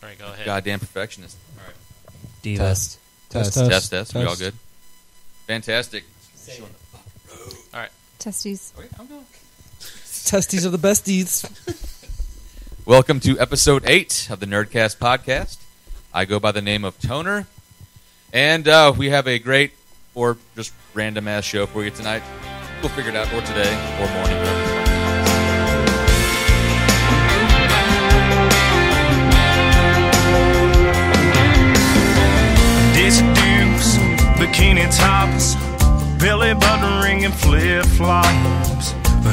All right, go ahead. Goddamn perfectionist. All right. Diva. Test. We all good? Fantastic. All right. Testes. Okay, I'm going. Testes are the besties. Welcome to episode 8 of the Nyrdcast podcast. I go by the name of Toner, and we have a great or just random-ass show for you tonight. We'll figure it out, or today, or morning. Daisy Dukes, bikini tops, belly button ring and flip-flops,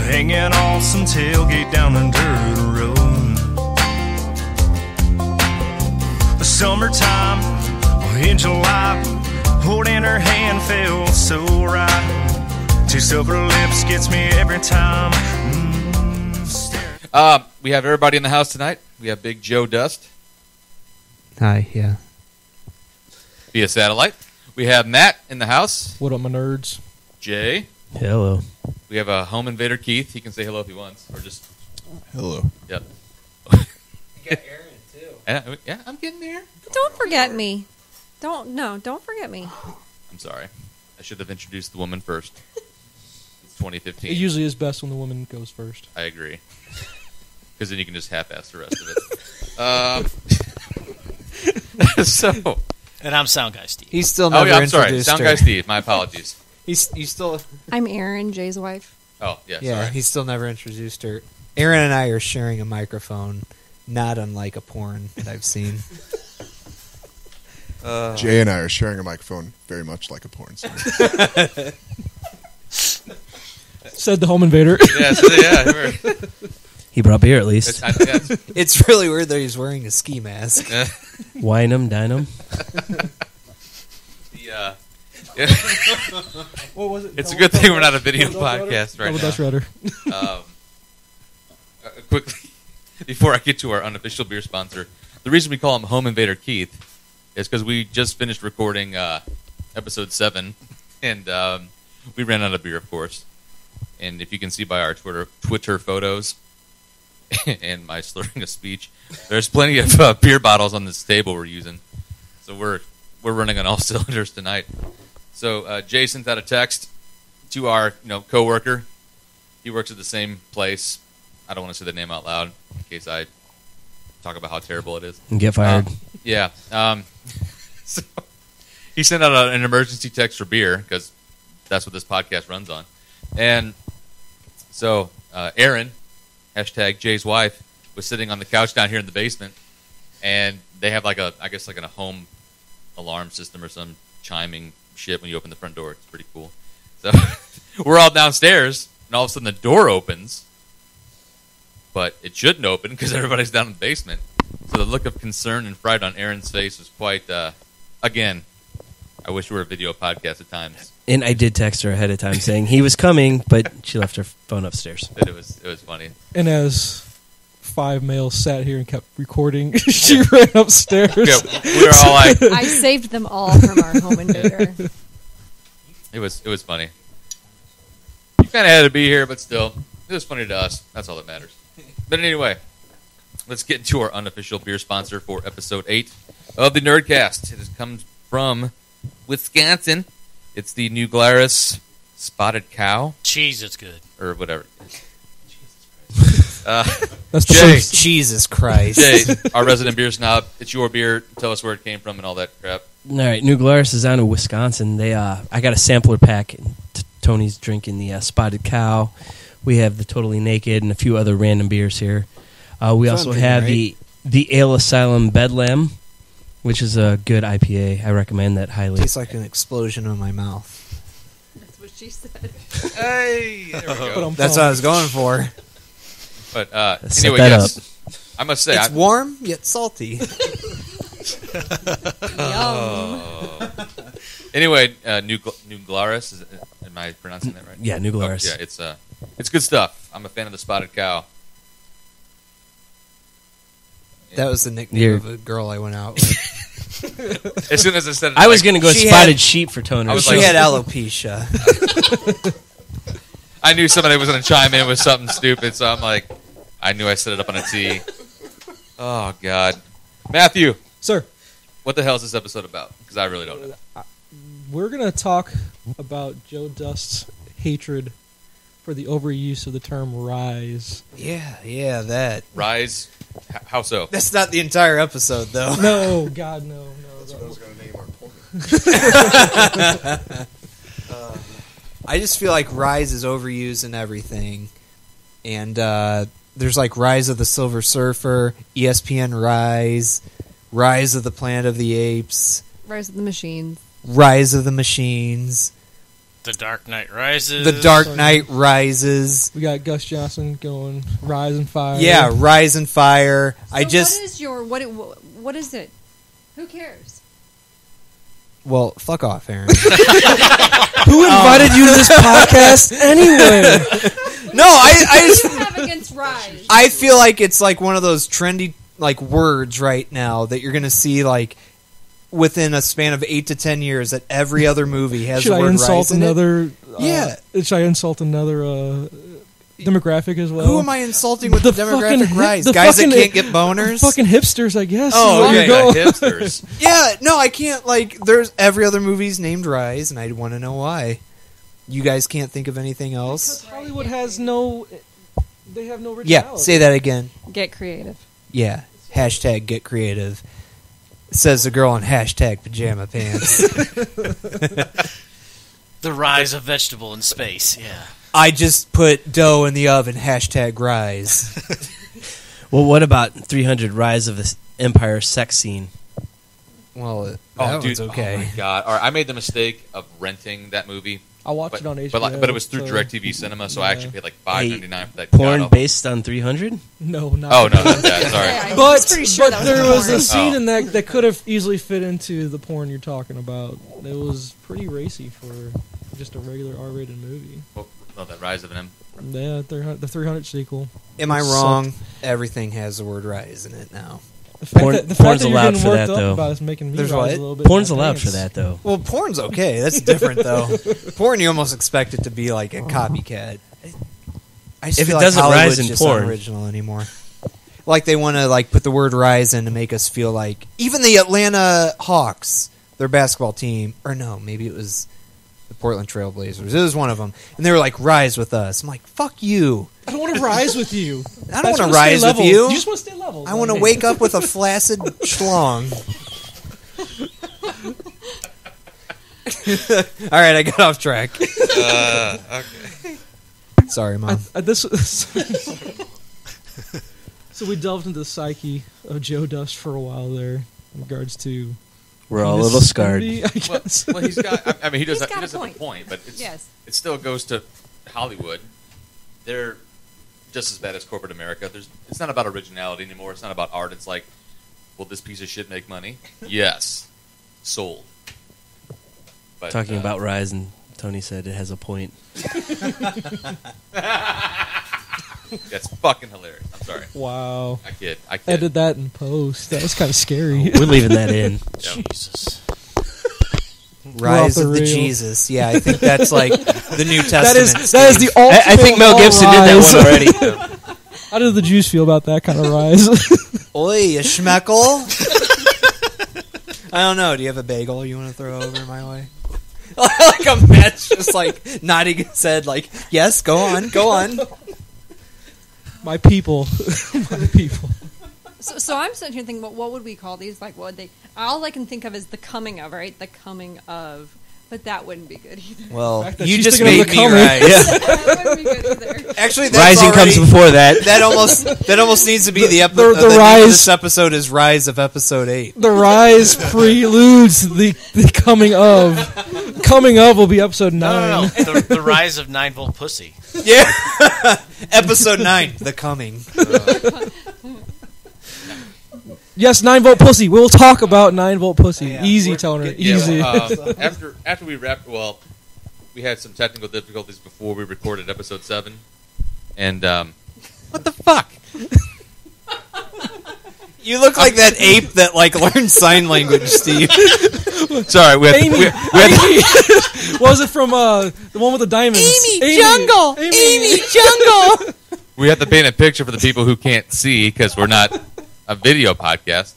hanging off some tailgate down the dirt road. Summertime in July, holding her hand felt so right. Taste of her lips gets me every time. We have everybody in the house tonight. We have Big Joe Dust Hi, yeah. via satellite. We have Matt in the house. What up, my nerds? Jay. Hello. We have a home invader, Keith. He can say hello if he wants, or just Hello. yep. You got Erin, too. Yeah, I'm getting there. Don't forget me. Don't forget me. I'm sorry. I should have introduced the woman first. It's 2015. It usually is best when the woman goes first. I agree. Because then you can just half-ass the rest of it. So. And I'm Sound Guy Steve. He's still never I'm sorry. introduced Sound her. Guy Steve. My apologies. He's still... I'm Erin, Jay's wife. Oh, yeah, Yeah, sorry. he's still never introduced her. Erin and I are sharing a microphone, not unlike a porn that I've seen. Jay and I are sharing a microphone very much like a porn star. Said the home invader. Yeah. He brought beer, at least. It's, It's really weird that he's wearing a ski mask. Wine 'em, dine 'em. What was it? It's a good thing we're not a video podcast right Double Dutch Rudder. now. Quickly, before I get to our unofficial beer sponsor, the reason we call him Home Invader Keith is because we just finished recording episode 7, and we ran out of beer, of course. And if you can see by our Twitter photos and my slurring of speech, there's plenty of beer bottles on this table we're using. So we're running on all cylinders tonight. So Jay sent out a text to our coworker. He works at the same place. I don't want to say the name out loud in case I talk about how terrible it is. And get fired. Yeah. So he sent out an emergency text for beer because that's what this podcast runs on. And so Erin, hashtag Jay's wife, was sitting on the couch down here in the basement, and they have like a home alarm system or some chiming shit when you open the front door. It's pretty cool. So we're all downstairs, and all of a sudden the door opens, but it shouldn't open because everybody's down in the basement. So the look of concern and fright on Erin's face was quite, again, I wish we were a video podcast at times. And I did text her ahead of time saying he was coming, but she left her phone upstairs. It was funny. And as 5 males sat here and kept recording, she ran upstairs. Yeah, we were all like, I saved them all from our home invader. it was funny. You kind of had to be here, but still, it was funny to us. That's all that matters. But anyway, let's get into our unofficial beer sponsor for episode 8 of the Nyrdcast. It has come from Wisconsin. It's the new Glarus Spotted Cow. Cheese, it's good. Or whatever. That's the Jay. first. Jesus Christ. Jay, our resident beer snob, it's your beer. Tell us where it came from and all that crap. All right, New Glarus is out of Wisconsin. They, I got a sampler pack. And Tony's drinking the Spotted Cow. We have the Totally Naked and a few other random beers here. We also have the Ale Asylum Bedlam, which is a good IPA. I recommend that highly. Tastes like an explosion in my mouth. That's what she said. Hey, there we go. That's what I was going for. But Set anyway, that yes, I must say, It's warm, yet salty. Yum. Anyway, New Glarus. Am I pronouncing that right? Yeah, New Glarus. Oh, yeah, it's good stuff. I'm a fan of the Spotted Cow. That was the nickname of a girl I went out with. As soon as I said it, I was going to go She Spotted had- Sheep for Toner. I was She like- had alopecia. I knew somebody was going to chime in with something stupid, so I'm like, I knew I set it up on a tee. Oh God! Matthew, Sir, what the hell is this episode about? Because I really don't know. we're going to talk about Joe Dust's hatred for the overuse of the term rise. Yeah, that. Rise? How so? That's not the entire episode, though. No, God, no. That's what I was going to name our porn. I just feel like Rise is overused in everything. And there's like Rise of the Silver Surfer, ESPN Rise, Rise of the Planet of the Apes, Rise of the Machines. Rise of the Machines, The Dark Knight Rises. The Dark Knight Rises. We got Gus Johnson going Rise and Fire. Yeah, Rise and Fire. So I just... what is your what is it? Who cares? Well, fuck off, Erin. Who invited you to this podcast anyway? No, I What do just... you have against Rise? I feel like it's like one of those trendy like words right now that you're going to see like within a span of 8 to 10 years that every other movie has Should the I word insult Rise in it. another? Yeah. Should I insult another demographic as well? Who am I insulting with the, demographic fucking rise? the Guys that fucking- can't get boners? Fucking hipsters, I guess. Oh, There okay. you go. Yeah, hipsters. Yeah, no, I can't. Like, there's every other movie's named Rise, and I want to know why. You guys can't think of anything else? Hollywood has no. They have no originality. Yeah, say that again. Get creative. Yeah, hashtag get creative. Says the girl in hashtag pajama pants. The Rise of Vegetable in Space. Yeah. I just put dough in the oven, hashtag Rise. Well, what about 300 Rise of the Empire sex scene? Well, that Oh, dude. one's okay. Oh, my God. All right, I made the mistake of renting that movie. I watched it on HBO. But it was through so- DirecTV Cinema, so I Yeah. actually paid like $5.99 for that. Porn god-awful- based on 300? No, not. Oh, no, not that. Sorry. Yeah, I But, was pretty sure that was there was a porn. scene Oh. in that could have easily fit into the porn you're talking about. It was pretty racy for just a regular R-rated movie. Oh, that Rise of an Yeah, the 300 sequel. Am I Sucked. wrong? Everything has the word Rise in it now. The fact Porn- that, the porn's fact that you're allowed getting for worked that, up though. about is making me There's rise what? a little bit. Porn's in my allowed for pants. that, though. Well, porn's okay. That's different, though. Porn, you almost expect it to be like a copycat. I just If feel it like doesn't Hollywood's rise in just porn. not original anymore. Like they want to like put the word "rise" in to make us feel like even the Atlanta Hawks, their basketball team, or no, maybe it was the Portland Trailblazers. It was one of them, and they were like, "Rise with us." I'm like, "Fuck you! I don't want to rise with you. I don't want to wanna rise stay with level. you. You just want to stay level. I want to wake up with a flaccid schlong." All right, I got off track. Okay. Sorry, Mom. So we delved into the psyche of Joe Dust for a while there in regards to. We're all a little scarred. I Well, guess. well, he's got. I mean, he does He's have got a a point. point, but it's, Yes. it still goes to Hollywood. They're just as bad as corporate America. It's not about originality anymore. It's not about art. It's like, will this piece of shit make money? Yes, sold. But, Talking about Rise, and Tony said it has a point. that's fucking hilarious. I'm sorry. Wow. I kid. Edit that in post. That was kind of scary. We're leaving that in. Jesus. Rise off the of the reel. Jesus. Yeah, I think that's like the New Testament. that is the stage. ultimate. I think Mel Gibson did that rise. one already. How do the Jews feel about that kind of rise? Oi, you schmeckle. I don't know. Do you have a bagel you want to throw over my way? Like a Matt's just like nodding his head, like, yes, go on, go on. My people, my people. So I'm sitting here thinking, what would we call these? Like, what would they? All I can think of is the coming of, right? The coming of. But that wouldn't be good either. Well, fact that you she's just thinking of made the me coming. rise. That wouldn't be good either. Actually, that's Rising already, comes before that. That almost needs to be the episode. the rise- This episode is Rise of Episode 8. The rise preludes the coming of. Coming of will be episode 9. No. The Rise of 9-volt Pussy. Yeah, Episode 9, The Coming. Yes, 9-volt pussy. We'll talk about 9-volt pussy. Yeah. Easy, We're- Toner. Yeah, Easy. well, after we wrapped, well, we had some technical difficulties before we recorded episode 7, and what the fuck? You look like that ape that like learned sign language, Steve. Sorry, we had Amy. What was it from the one with the diamonds? Amy. we have to paint a picture for the people who can't see because we're not a video podcast.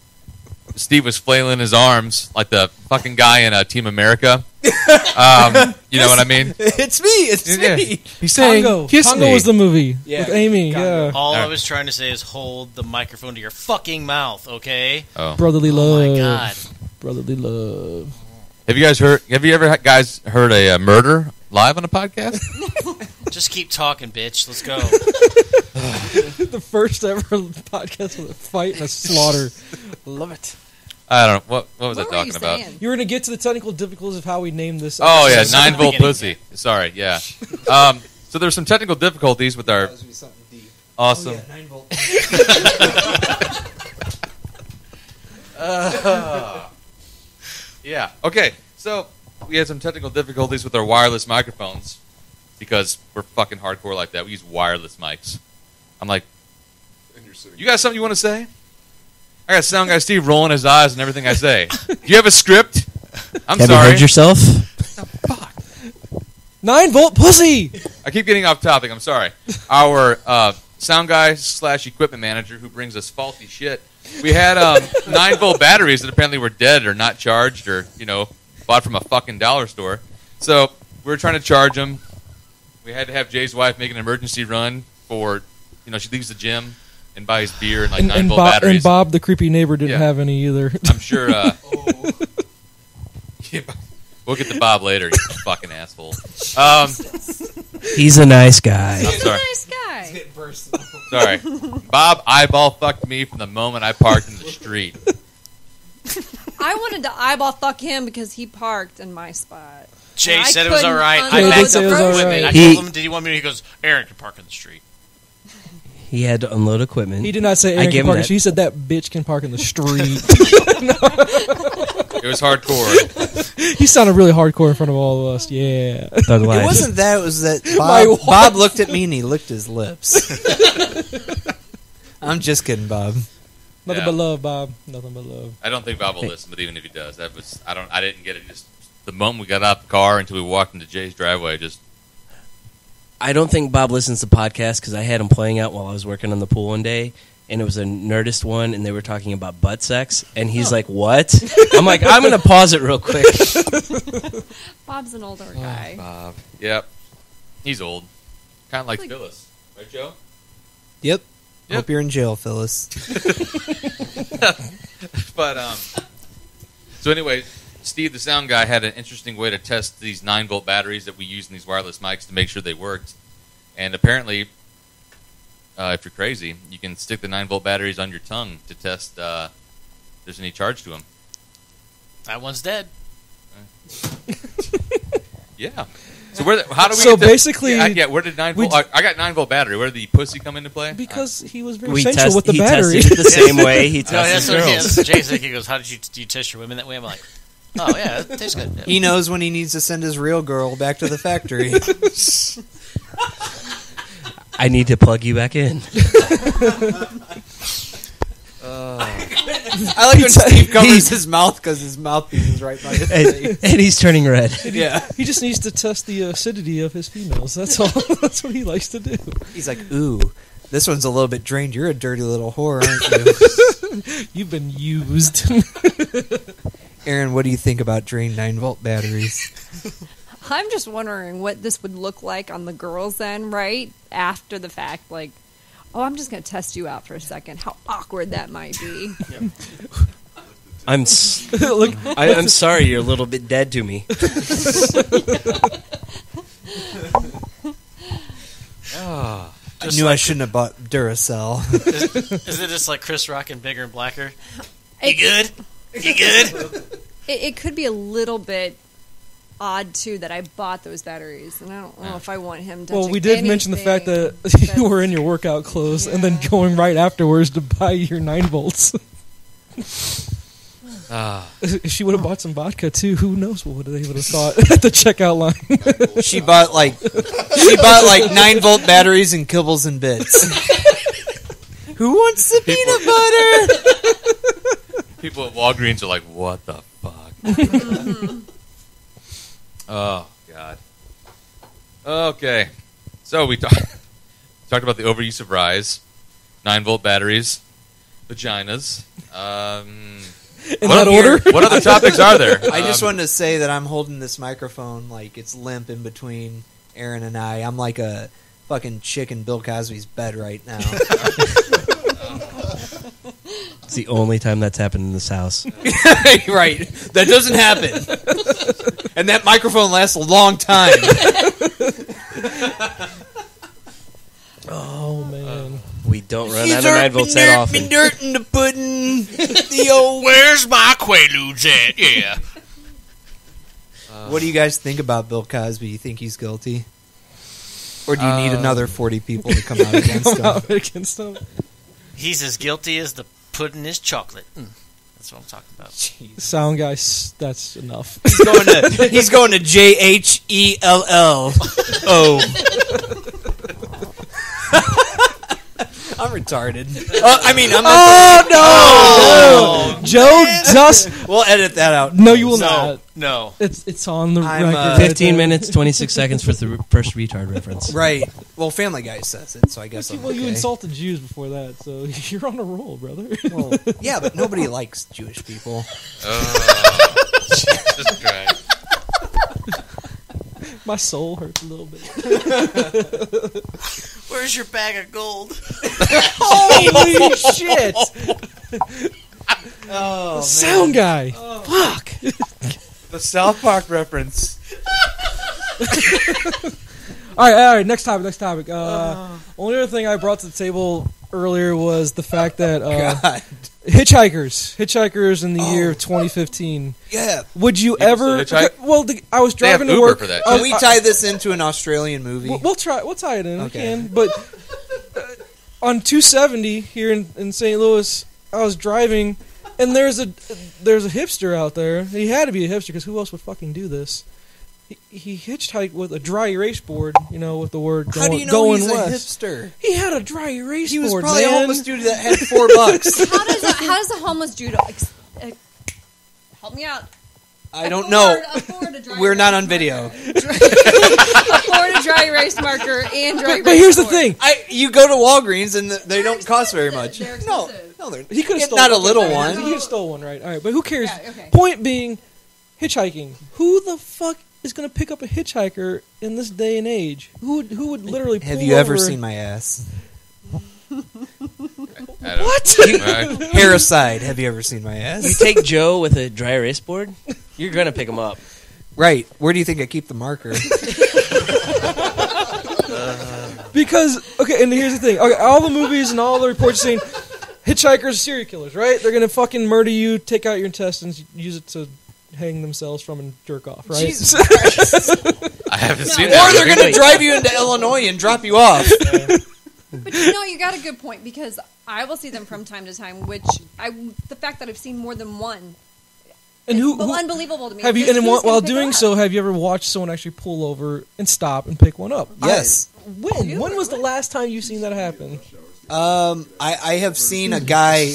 Steve was flailing his arms like the fucking guy in Team America. You know what I mean? It's me. It's me. He's saying, Congo. "Kiss Congo me." was the movie Yeah, with Amy. Congo. Yeah, All I was trying to say is hold the microphone to your fucking mouth, okay? Oh. brotherly Oh love. my god. Brotherly love. Have you ever guys heard a murder live on a podcast? Just keep talking, bitch. Let's go. The first ever podcast with a fight and a slaughter. Love it. I don't know. What was I What were you talking about? saying? You were going to get to the technical difficulties of how we named this. Oh, yeah, episode. 9-volt pussy. Sorry, yeah. So there's some technical difficulties with our awesome... Oh, yeah, 9-volt. Yeah. Okay. So we had some technical difficulties with our wireless microphones because we're fucking hardcore like that. We use wireless mics. I'm like, you got something you want to say? I got sound guy Steve rolling his eyes and everything I say. Do you have a script? I'm Have sorry. you heard yourself? 9-volt pussy! I keep getting off topic. I'm sorry. Our sound guy / equipment manager who brings us faulty shit. We had 9-volt batteries that apparently were dead or not charged or, bought from a fucking dollar store. So we were trying to charge them. We had to have Jay's wife make an emergency run for, she leaves the gym and buys beer and 9-volt batteries. And Bob, the creepy neighbor, didn't have any either. I'm sure. Yeah, we'll get to Bob later, you fucking asshole. He's a nice guy. I'm He's a sorry. nice guy. Sorry. Bob eyeball fucked me from the moment I parked in the street. I wanted to eyeball fuck him because he parked in my spot. Jay And I said it was couldn't all right. unload I did backed say up it was for all equipment. right. I He- told him, did he want me to? He goes, Aaron can park in the street. He had to unload equipment. He did not say I Aaron give can him park. that. He said that bitch can park in the street. It was hardcore. He sounded really hardcore in front of all of us. Yeah. Thug It life. wasn't that. It was that My Bob, wife. Bob looked at me and he licked his lips. I'm just kidding, Bob. Nothing Yeah. but love, Bob. Nothing but love. I don't think Bob will listen, but even if he does, I didn't get it. Just the moment we got out the car until we walked into Jay's driveway, I don't think Bob listens to podcasts because I had him playing out while I was working on the pool one day, and it was a Nerdist one, and they were talking about butt sex, and he's like, "What?" I'm like, "I'm going to pause it real quick." Bob's an older guy. Bob. Yep. He's old. Kind of like Like- Phyllis. Right, Joe? Yep. Yep. Hope you're in jail, Phyllis. But, so anyway, Steve, the sound guy, had an interesting way to test these 9-volt batteries that we use in these wireless mics to make sure they worked. And apparently, if you're crazy, you can stick the 9-volt batteries on your tongue to test if there's any charge to them. That one's dead. Yeah. So how do we? So get to- basically- yeah, where did 9-volt? I got 9-volt battery. Where did the pussy come into play? Because he was very We sensual with the he battery. tested it the same way he No, tests that's what girls. Jay said. He goes, "How did you test your women that way?" I'm like, "Oh yeah, it tastes good." He knows when he needs to send his real girl back to the factory. I need to plug you back in. I like when Steve covers his mouth because his mouthpiece is right by his face. And he's turning red. Yeah. He just needs to test the acidity of his females. That's all. That's what he likes to do. He's like, ooh, this one's a little bit drained. You're a dirty little whore, aren't you? You've been used. Aaron, what do you think about drained 9-volt batteries? I'm just wondering what this would look like on the girls' end, right? After the fact, like, oh, I'm just going to test you out for a second. How awkward that might be. I'm Look, I'm sorry, you're a little bit dead to me. I knew I shouldn't have bought Duracell. Is it just like Chris Rock and Bigger and Blacker? You It, good? You good? it could be a little bit odd, too, that I bought those batteries. And I don't know if I want him to. well, we did mention the fact that you were in your workout clothes and then going right afterwards to buy your 9 volts. If she would have bought some vodka too, who knows what they would have thought at the checkout line. She bought like 9-volt batteries and kibbles and bits. Who wants the peanut butter? People at Walgreens are like, "What the fuck?" Oh God. Okay, so we talked about the overuse of Rise, 9-volt batteries, vaginas. In that order? What other topics are there? I just wanted to say that I'm holding this microphone like it's limp in between Erin and I. I'm like a fucking chick in Bill Cosby's bed right now. It's the only time that's happened in this house. Right. That doesn't happen. And that microphone lasts a long time. Oh, man. We don't run out of 9 volts that often. Dirt in the pudding. The old. Where's my Quaaludes at? Yeah. What do you guys think about Bill Cosby? You think he's guilty? Or do you need another 40 people to come out against him? He's as guilty as the pudding is chocolate. That's what I'm talking about. Jeez. Sound guy, that's enough. He's going to JHELL. Oh. I'm retarded. I'm not. Oh, no! Joe Dust. We'll edit that out. No, you will not. No. It's on the I'm, record. 15 minutes, 26 seconds for the first retard reference. Right. Well, Family Guy says it, so I guess I'm Well, you okay. insulted Jews before that, so you're on a roll, brother. Well, yeah, but nobody likes Jewish people. Jesus Christ. My soul hurts a little bit. Where's your bag of gold? Holy shit! Oh, Sound guy. Fuck. The South Park reference. All right. Next topic. Only other thing I brought to the table earlier was the fact that God. hitchhikers in the year of 2015. Yeah. Would you People ever? still hitchhike? Well, I was driving They have to Uber work. for that. Can we tie this into an Australian movie? We'll try. We'll tie it in. Okay. We can. But on 270 here in St. Louis, I was driving, and there's a hipster out there. He had to be a hipster because who else would fucking do this? He hitchhiked with a dry erase board, with the word How do you know going he's west. a hipster? He had a dry erase He was board, probably man. a homeless dude that had $4. How does a homeless dude help me out? I don't know. Afford a dry We're not erase on video. Afford a dry erase marker and dry erase But here's the board. thing. You go to Walgreens and they don't cost very much. They're No, expensive. they're He could have It's stolen not a little one. He could have stole one, right? All right, but who cares? Yeah, okay. Point being, hitchhiking. Who the fuck is going to pick up a hitchhiker in this day and age? Who would literally pull Have you ever over- seen my ass? What? Hair aside, have you ever seen my You ass? take Joe with a dry erase board, you're going to pick him up. Right. Where do you think I keep the marker? Because, okay, and here's the thing. Okay, all the movies and all the reports saying hitchhikers are serial killers, right? They're going to fucking murder you, take out your intestines, use it to hang themselves from and jerk off, right? Jesus Christ. I haven't seen Or that. they're going to drive you into Illinois and drop you off. But you got a good point because I will see them from time to time. The fact that I've seen more than one, And it's who unbelievable to me. have you? Who's And gonna while pick doing them so, up? have you ever watched someone actually pull over and stop and pick one up? Yes. When? When was the last time you've seen that happen? I have seen a guy.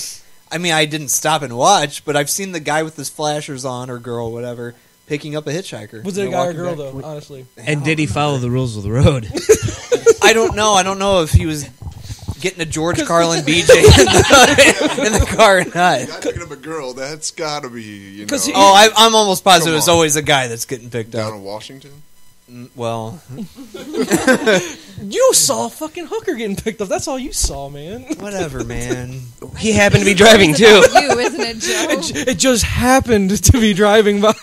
I mean, I didn't stop and watch, but I've seen the guy with his flashers on, or girl, whatever, picking up a hitchhiker. Was it a They're guy or walking girl, back. though, honestly? And did he follow the rules of the road? I don't know. I don't know if he was getting a George Carlin BJ in the car or not. Guy picking up a girl, that's got to be, Because Oh, I'm almost positive Come it's on. always a guy that's getting picked down up. in Washington. Well, You saw a fucking hooker getting picked up. That's all you saw, man. whatever, man. He happened to be driving, It's too. about you, isn't it, Joe? It just happened to be driving by.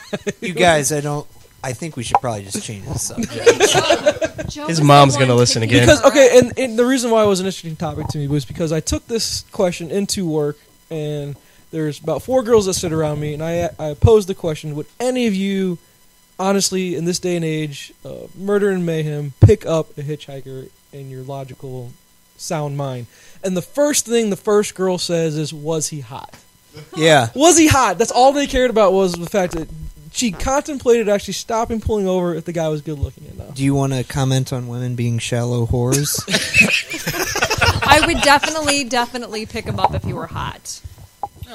You guys, I think we should probably just change the subject. Joe His was mom's the gonna one listen picking again. her Because, okay, up. and the reason why it was an interesting topic to me was because I took this question into work, and there's about 4 girls that sit around me, and I posed the question, would any of you, honestly, in this day and age, murder and mayhem, pick up a hitchhiker in your logical, sound mind? And the first thing the first girl says is, was he hot? Yeah. Was he hot? That's all they cared about was the fact that she contemplated actually stopping pulling over if the guy was good looking enough. Do you want to comment on women being shallow whores? I would definitely pick him up if he were hot.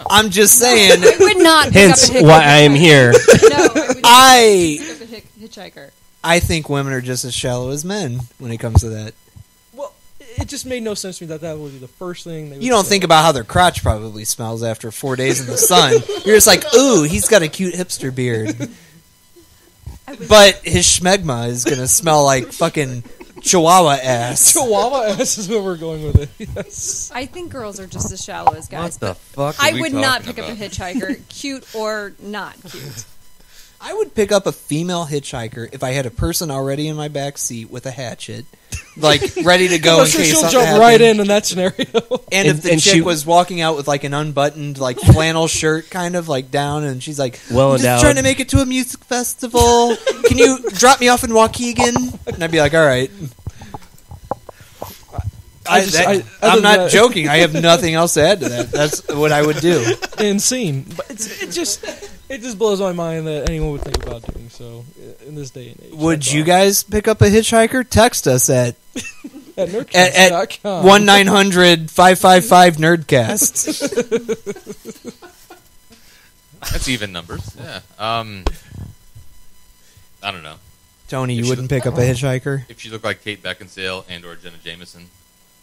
I'm just saying. I would not pick Hence up a why I am here. No, I would not pick up a hitchhiker. I think women are just as shallow as men when it comes to that. Well, it just made no sense to me that would be the first thing they would You don't say. think about how their crotch probably smells after 4 days in the sun. You're just like, ooh, he's got a cute hipster beard. But his schmegma is going to smell like fucking Chihuahua ass. Chihuahua ass is where we're going with it. Yes. I think girls are just as shallow as guys. What the fuck? I are we would not talking pick up a about? hitchhiker, cute or not cute. I would pick up a female hitchhiker if I had a person already in my back seat with a hatchet, like ready to go I'm in sure case she'll something jump happened. right in that scenario. And if the And chick she- was walking out with like an unbuttoned like flannel shirt, kind of like down, and she's like, Well "I'm just endowed. trying to make it to a music festival. Can you drop me off in Waukegan?" And I'd be like, "All right." other I'm not than- joking. I have nothing else to add to that. That's what I would do. Insane. But it just blows my mind that anyone would think about doing so in this day and age. Would That's you all. guys pick up a hitchhiker? Text us at at at Nerdcast.com. 1-900-555-Nerdcast. That's even numbers. Yeah. I don't know. Tony, If you she- wouldn't pick up a hitchhiker? If she looked like Kate Beckinsale and or Jenna Jameson,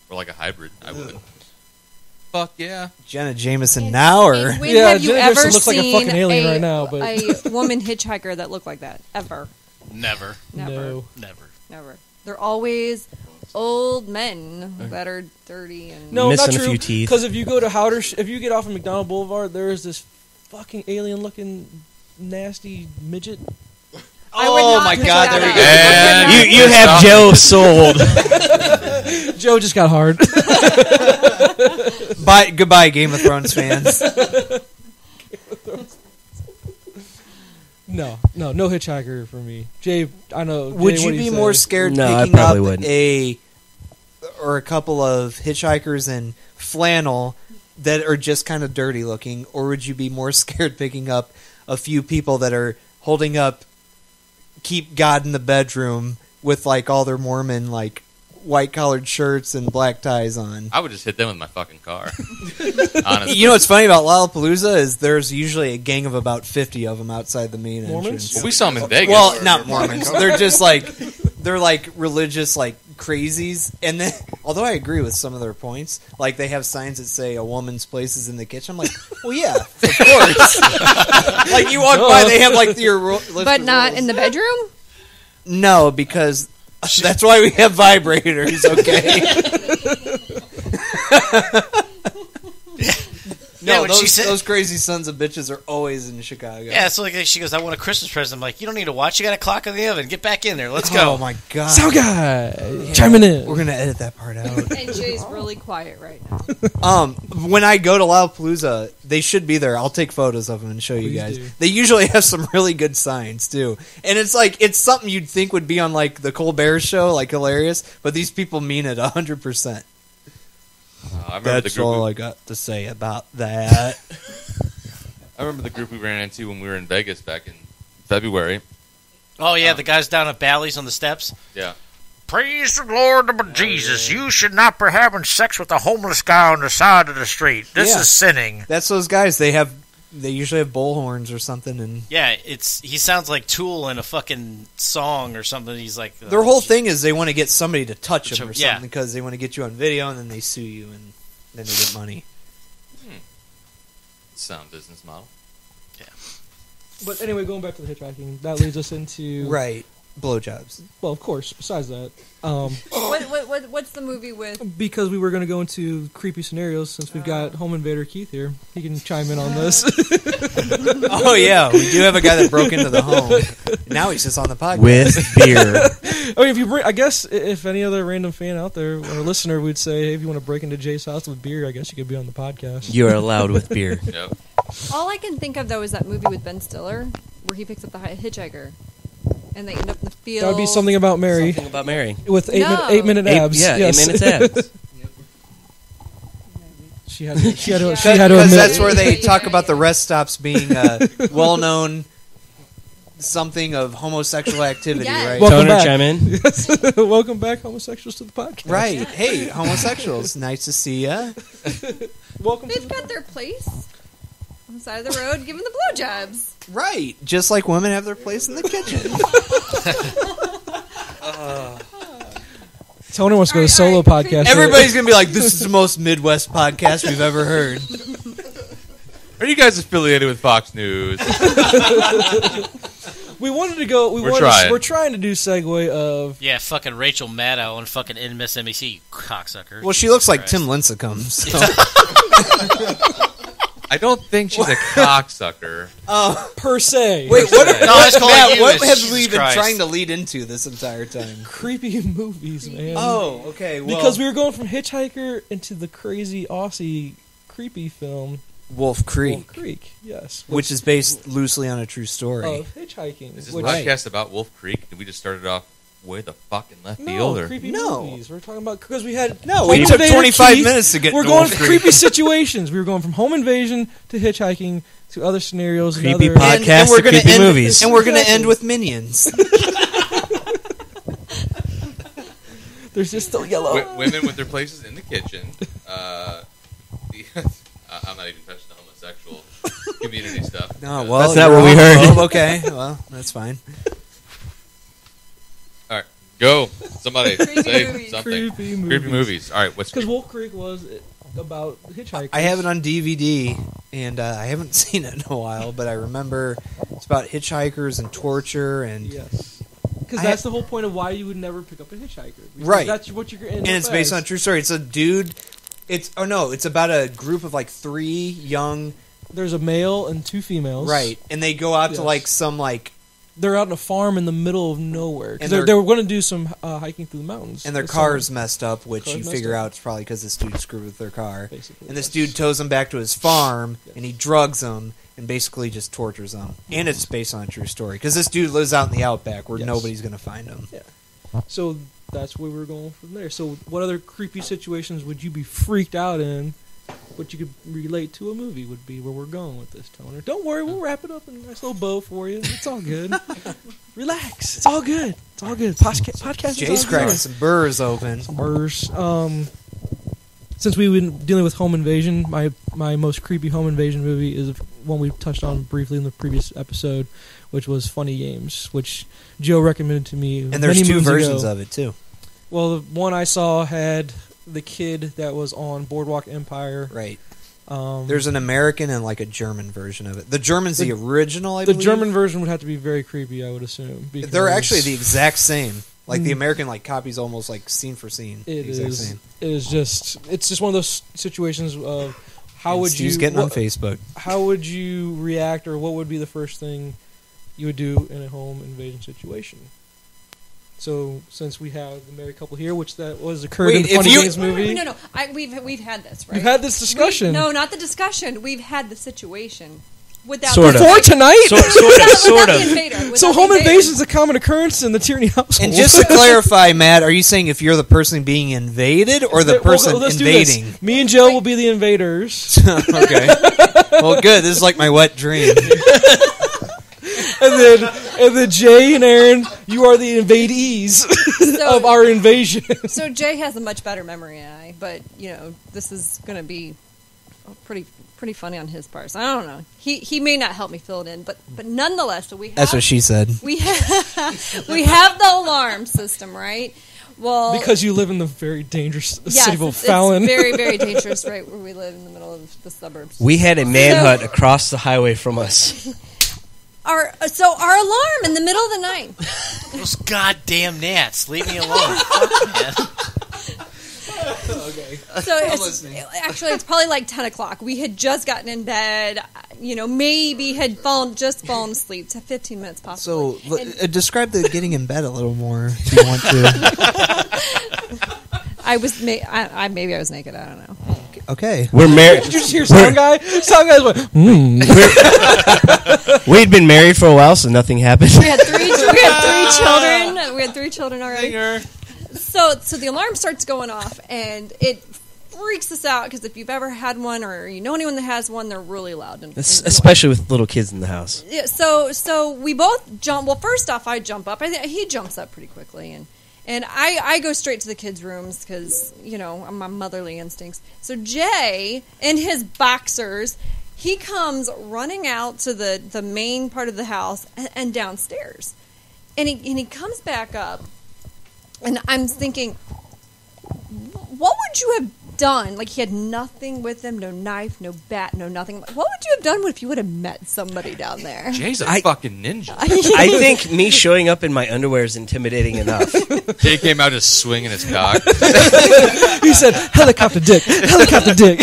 or like a hybrid, I would. Fuck yeah. Jenna Jameson now, or When Yeah, have you Jenna ever Jameson looks like a seen fucking alien right now, but- a woman hitchhiker that looked like that? Ever. Never. Never. No. Never. Never. They're always old men that are dirty and No, Missing not a true. few teeth. Because if you go to if you get off of McDonald Boulevard, there is this fucking alien-looking, nasty midget. I would Oh not my pick God, that there we up. go. And I would You not. have Joe sold. Joe just got hard. Bye, goodbye, Game of Thrones fans. No hitchhiker for me. Jay, I know. Jay, Would what you do be say? more scared No, I picking probably up wouldn't. a couple of hitchhikers in flannel that are just kind of dirty looking, or would you be more scared picking up a few people that are holding up "Keep God in the Bedroom" with like all their Mormon like white collared shirts and black ties on? I would just hit them with my fucking car. Honestly. You know what's funny about Lollapalooza is there's usually a gang of about 50 of them outside the main Mormons? entrance. Well, we saw them in Vegas. Well, not Mormons. They're just like they're like religious like crazies. And then, although I agree with some of their points, like they have signs that say "a woman's place is in the kitchen." I'm like, well, yeah, of course. Like you walk by, they have like your But not in the bedroom? No, because that's why we have vibrators. Okay. Yeah, No, when she those, said- those crazy sons of bitches are always in Chicago. Yeah, it's like she goes, "I want a Christmas present." I'm like, "You don't need to watch. You got a clock in the oven. Get back in there. Let's go." Oh my god. Sound guy chiming in. We're gonna edit that part out. And Jay's really quiet right now. When I go to Lollapalooza, they should be there. I'll take photos of them and show you Please guys. do. They usually have some really good signs too, and it's like it's something you'd think would be on like the Colbert Show, like hilarious. But these people mean it 100%. I remember the group. I got to say about that. I remember the group we ran into when we were in Vegas back in February. Oh yeah, the guys down at Bally's on the steps. Yeah. Praise the Lord of Jesus. You should not be having sex with a homeless guy on the side of the street. This Yeah. is sinning. That's those guys. They usually have bullhorns or something, and Yeah, he sounds like Tool in a fucking song or something. He's like their whole thing is they want to get somebody to touch them or Yeah. something because they want to get you on video, and then they sue you, and then they get money. Sound business model. But anyway, going back to the hitchhiking, that leads us into Right. Blowjobs. Well, of course. Besides that, What's the movie with? because we were going to go into creepy scenarios, since we've got Home Invader Keith here, he can chime in on this. Oh yeah, we do have a guy that broke into the home. Now he's just on the podcast. With beer. I mean, I guess if any other random fan out there or listener would say, hey, if you want to break into Jay's house with beer, I guess you could be on the podcast. You are allowed with beer. Yep. All I can think of though is that movie with Ben Stiller where he picks up the hitchhiker, and they end up in the field. That would be something about Mary Something about Mary. with eight No. minute abs. Yeah, yes. 8 minutes abs. She had to Because admit. that's where they talk about the rest stops being a well-known something of homosexual activity, Yes. right? Welcome Toner, back. chime in. Yes. Welcome back, homosexuals, to the podcast. Right. Hey, homosexuals, nice to see ya. Welcome to They've got their place on the side of the road, giving the blowjobs. Right. Just like women have their place in the kitchen. Tony wants to go to solo podcast. Everybody's going to be like, this is the most Midwest podcast we've ever heard. Are you guys affiliated with Fox News? We wanted to go. We're trying to do segue of. Yeah, fucking Rachel Maddow on fucking MSNBC, you cocksucker. Well, she looks like Tim Lincecum. So. I don't think she's a cocksucker. Per se. Wait, what have Jesus we been Christ. trying to lead into this entire time? Creepy movies, man. Oh, okay. Well, Because we were going from Hitchhiker into the crazy Aussie creepy film Wolf Creek, Wolf Creek, yes. which is based loosely on a true story. Of hitchhiking. Is this which- podcast about Wolf Creek? Did we just start it off way the fucking left No, field? Or? creepy No. movies. We're talking about because we had We Home took Invader 25 Keith. minutes to get We're to going Wolf from Creek. creepy situations. We were going from home invasion to hitchhiking to other scenarios. Creepy and other, podcast. and we're to gonna creepy end, movies. and we're going to end with Minions. There's just still yellow. Women with their places in the kitchen. I'm not even touching the homosexual community stuff. No, well, That's not you're what we heard. homophobe. Okay, well, that's fine. All right, go. Somebody Creepy say movies. something. Creepy Creepy movies. All right, what's Because creepy? Wolf Creek was about hitchhikers. I have it on DVD, and I haven't seen it in a while, but I remember it's about hitchhikers and torture, and Yes. Because I that's ha- the whole point of why you would never pick up a hitchhiker. Because Right. That's what you're in. and it's based on a true story. It's a dude. It's about a group of like 3 young, There's a male and 2 females. right, and they go out to Yes. like some like, They're out on a farm in the middle of nowhere. 'Cause And they were going to do some hiking through the mountains. and their this car's summer, messed up, which Car's you messed figure up. out it's probably because this dude screwed with their car. basically. And this yes. dude tows them back to his farm, Yes. and he drugs them, and basically just tortures them. And it's based on a true story, because this dude lives out in the outback where Yes. nobody's going to find him. So that's where we're going from there. So what other creepy situations would you be freaked out in? What you could relate to a movie would be where we're going with this, Toner. Don't worry, we'll wrap it up in a nice little bow for you. It's all good. Relax. It's all good. It's all good. Podcast Jay's is all cracking good. some burrs open. Burrs. Since we've been dealing with home invasion, my most creepy home invasion movie is one we touched on briefly in the previous episode, which was Funny Games, which Joe recommended to me. And there's many 2 moons versions ago. of it, too. Well, the one I saw had the kid that was on Boardwalk Empire. Right. Um, There's an American and like a German version of it. The German's the original, I the believe. German version would have to be very creepy, I would assume. Because They're actually the exact same. Like the American like copies almost like scene for scene. It the exact is. same. It is just. It's just one of those situations of how And would Steve's you getting on what- Facebook. How would you react, or what would be the first thing you would do in a home invasion situation? So, since we have the married couple here, which that was occurred Wait, in the if Funny you- Games movie, No. We've had this, right? we've had this discussion. No, not the discussion. We've had the situation. Without Sort of. Before tonight. Sort of. The invader, So without home the invader. invasion is a common occurrence in the Tierney household. And just to clarify, Matt, are you saying if you're the person being invaded or the Well, person let's do this. invading? Me and Joe will be the invaders, Okay. Well, good. This is like my wet dream. and then Jay and Erin, you are the invadees of our invasion. So Jay has a much better memory than I, but this is going to be pretty funny on his part. So I don't know. He may not help me fill it in, but nonetheless, so we have, That's what she said. we have the alarm system, right? Well, Because you live in the very dangerous yes, city of it's Fallon. very very dangerous, right where we live in the middle of the suburbs. We had a man hut across the highway from us. Our alarm in the middle of the night. Those goddamn gnats. Leave me alone. Fuck, man. So it's probably like 10 o'clock. We had just gotten in bed, maybe had fallen asleep to 15 minutes possibly. So, describe the getting in bed a little more if you want to. I was maybe I was naked. I don't know. Okay. We're married. Did you just hear sound guy? Sound guys went, We'd been married for a while, so nothing happened. We had three children. We had 3 children already. So the alarm starts going off, and it freaks us out because if you've ever had one or you know anyone that has one, they're really loud. And Especially with little kids in the house. Yeah, so we both jump. Well, first off, I jump up. I think he jumps up pretty quickly, and I go straight to the kids' rooms because my motherly instincts. So Jay, in his boxers, he comes running out to the main part of the house and downstairs, and he comes back up, and I'm thinking, would you have done? Like, he had nothing with him, no knife, no bat, no nothing. What would you have done if you would have met somebody down there? Jay's a fucking ninja. I think me showing up in my underwear is intimidating enough. Jay came out just swinging his cock. He said, helicopter dick, helicopter dick.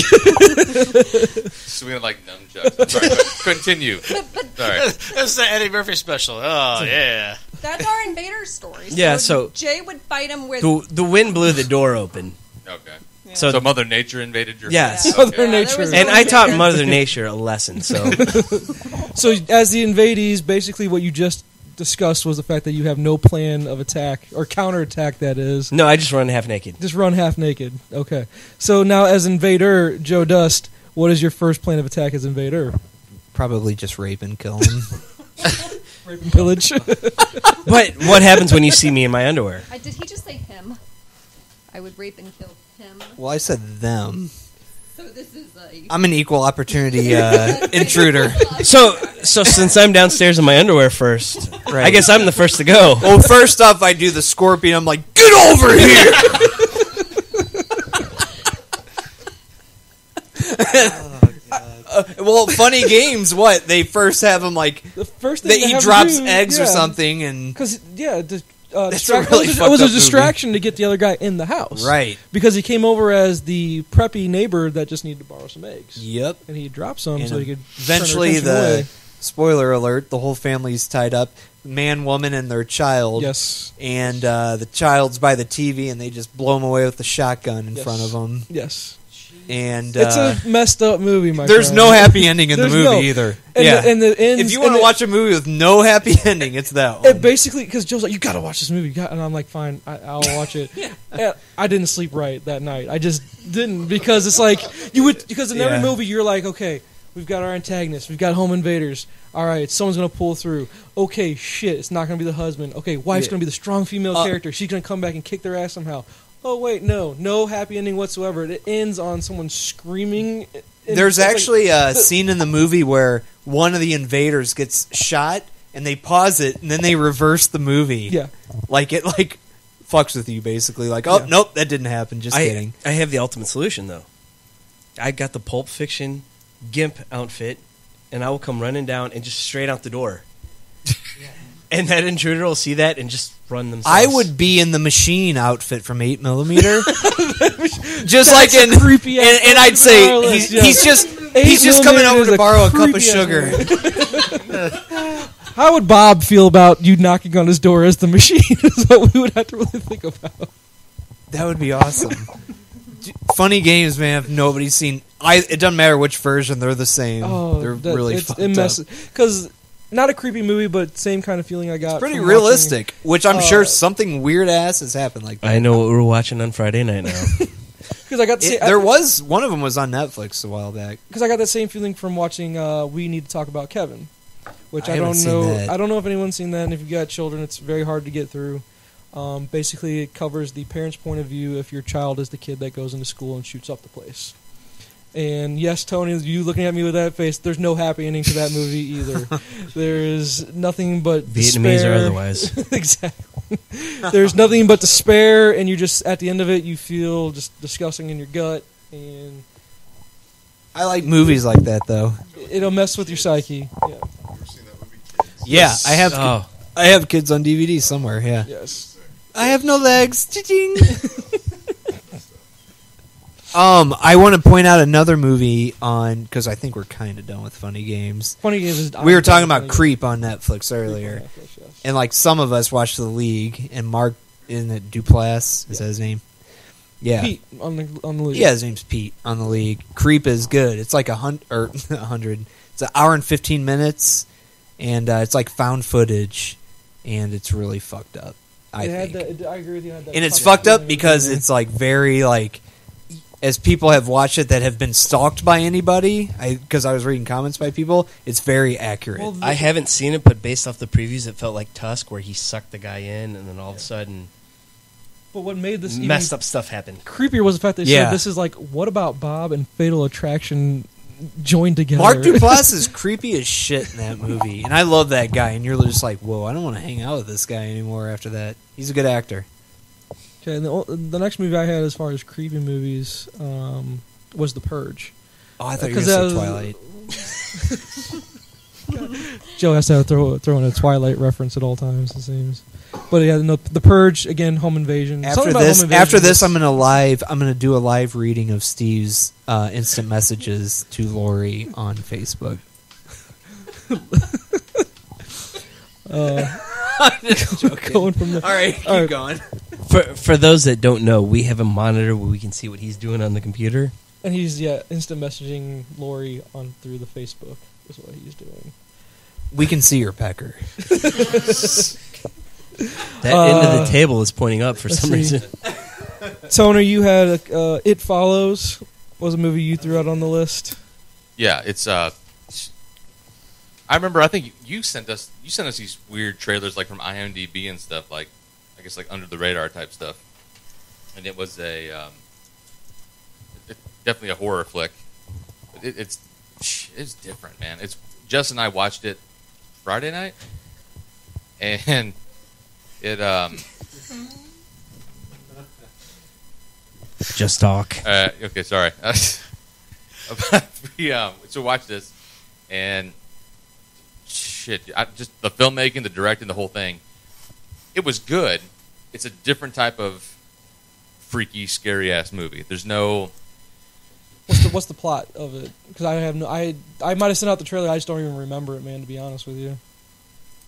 Swinging like nunchucks. Sorry, continue. Sorry. That's the Eddie Murphy special. Oh, yeah. That's our Invader story. Yeah, so Jay would fight him with... The wind blew the door open. Okay. Yeah. So Mother Nature invaded your Yes. face? Mother Okay. Nature. there was And no I taught Invader. Mother Nature a lesson, so... So as the invadees, basically what you just discussed was the fact that you have no plan of attack, or counterattack, that is. No, I just run half naked. Just run half naked. Okay. So now as Invader, Joe Dust, what is your first plan of attack as Invader? Probably just rape and kill him. Rape and pillage? But what happens when you see me in my underwear? Did he just say him? I would rape and kill him. Well, I said them. So this is a... I'm an equal opportunity intruder. So since I'm downstairs in my underwear first, Right. I guess I'm the first to go. Well, first off, I do the scorpion. I'm like, get over here! Well, funny games. What they first have him like The first thing that they he have to drops do- eggs or yeah. something, and Because, That's distract- a really it fucked was a up movie. distraction to get the other guy in the house. right. Because he came over as the preppy neighbor that just needed to borrow some eggs. Yep. And he dropped some And so he could eventually, turn her attention away. spoiler alert: the whole family's tied up, man, woman, and their child. Yes. And the child's by the TV, and they just blow him away with the shotgun in Yes. front of him. Yes. And It's a messed up movie, my there's friend. no happy ending in the There's movie no- either. And yeah. the ends, If you want to watch a movie with no happy ending, it's that one. it basically, because Joe's like, you got to watch this movie. And I'm like, fine, I'll watch it. And I didn't sleep right that night. I just didn't, because it's like, because in every Yeah. movie, you're like, okay, we've got our antagonists, we've got home invaders. All right, someone's going to pull through. Okay, shit, it's not going to be the husband. Okay, wife's Yeah. going to be the strong female character. She's going to come back and kick their ass somehow. Oh, wait, no happy ending whatsoever. It ends on someone screaming. There's it's like- actually a scene in the movie where one of the invaders gets shot, and they pause it, and then they reverse the movie. Yeah. Like, it, like, fucks with you, basically. Like, oh, Yeah. nope, that didn't happen. Just kidding. I have the ultimate solution, though. I got the Pulp Fiction GIMP outfit, and I will come running down and just straight out the door. And that intruder will see that and just run themselves. I would be in the machine outfit from 8mm. Just like in creepy ass and I'd say wireless, he's yeah. he's just coming 8mm over is to a borrow a cup of creepy ass sugar. How would Bob feel about you knocking on his door as the machine? Is what we would have to really think about. That would be awesome. Funny games, man. If nobody's seen, it doesn't matter which version; they're the same. they're really fucked up. Because not a creepy movie, but same kind of feeling I got. Pretty from realistic, which I'm sure uh, something weird ass has happened like that. I know what we're watching on Friday night now. Because I got There was one of them was on Netflix a while back. because I got that same feeling from watching We Need to Talk About Kevin, which I I haven't don't seen know. that. I don't know if anyone's seen that. And if you got children, it's very hard to get through. Basically, it covers the parent's point of view if your child is the kid that goes into school and shoots up the place. And yes, Tony, you looking at me with that face, there's no happy ending to that movie either. There's nothing but Vietnamese despair. or otherwise. Exactly. There's nothing but despair, and you just, at the end of it, you feel just disgusting in your gut, and I like movies like that, though. it'll mess with your psyche. Yeah. Yeah, I have. Oh. I have kids on DVD somewhere. Yeah. Yes. I have no legs. Cha-ching. I want to point out another movie on because I think we're kind of done with funny games. Funny games is We were talking about Funny Creep on Netflix earlier, Games. Yes. and like some of us watched The League, and Mark, isn't it Duplass? Is that his name? Yeah, Pete on the league. yeah, his name's Pete on The League. Creep is good. It's like 100. It's an hour and 15 minutes, and it's like found footage, and it's really fucked up. I think. I agree with you. Had that And it's fucking fucked up feeling because in there. it's like very like as people have watched it that have been stalked by anybody, because I was reading comments by people, it's very accurate. Well, I haven't seen it, but based off the previews, it felt like Tusk, where he sucked the guy in, and then all of a sudden, But what made this messed even up stuff happened. creepier was the fact they Yeah. said this is like, what about Bob and Fatal Attraction joined together? Mark Duplass is creepy as shit in that movie, and I love that guy. And you're just like, whoa, I don't want to hang out with this guy anymore after that. He's a good actor. Okay, and the next movie I had as far as creepy movies was The Purge. Oh, I thought you were going to say Twilight. Joe has to throw in a Twilight reference at all times, it seems. But yeah, no, The Purge again, home invasion. After this, I'm gonna do a live reading of Steve's instant messages to Lori on Facebook. Going from there. All right, keep going. For those that don't know, we have a monitor where we can see what he's doing on the computer. And he's instant messaging Lori on through the Facebook is what he's doing. We can see your pecker. That end of the table is pointing up for some reason. Toner, you had It Follows was a movie you threw out on the list. Yeah, it's I remember. I think you sent us these weird trailers like from IMDb and stuff, like I guess like under the radar type stuff, and it was definitely a horror flick. But it's different, man. It's Jess and I watched it Friday night, and it just talk. Okay, sorry. So watch this, and shit, just the filmmaking, the directing, the whole thing. It was good. It's a different type of freaky, scary ass movie. There's no. What's the plot of it? Because I might have sent out the trailer. I just don't even remember it, man. To be honest with you.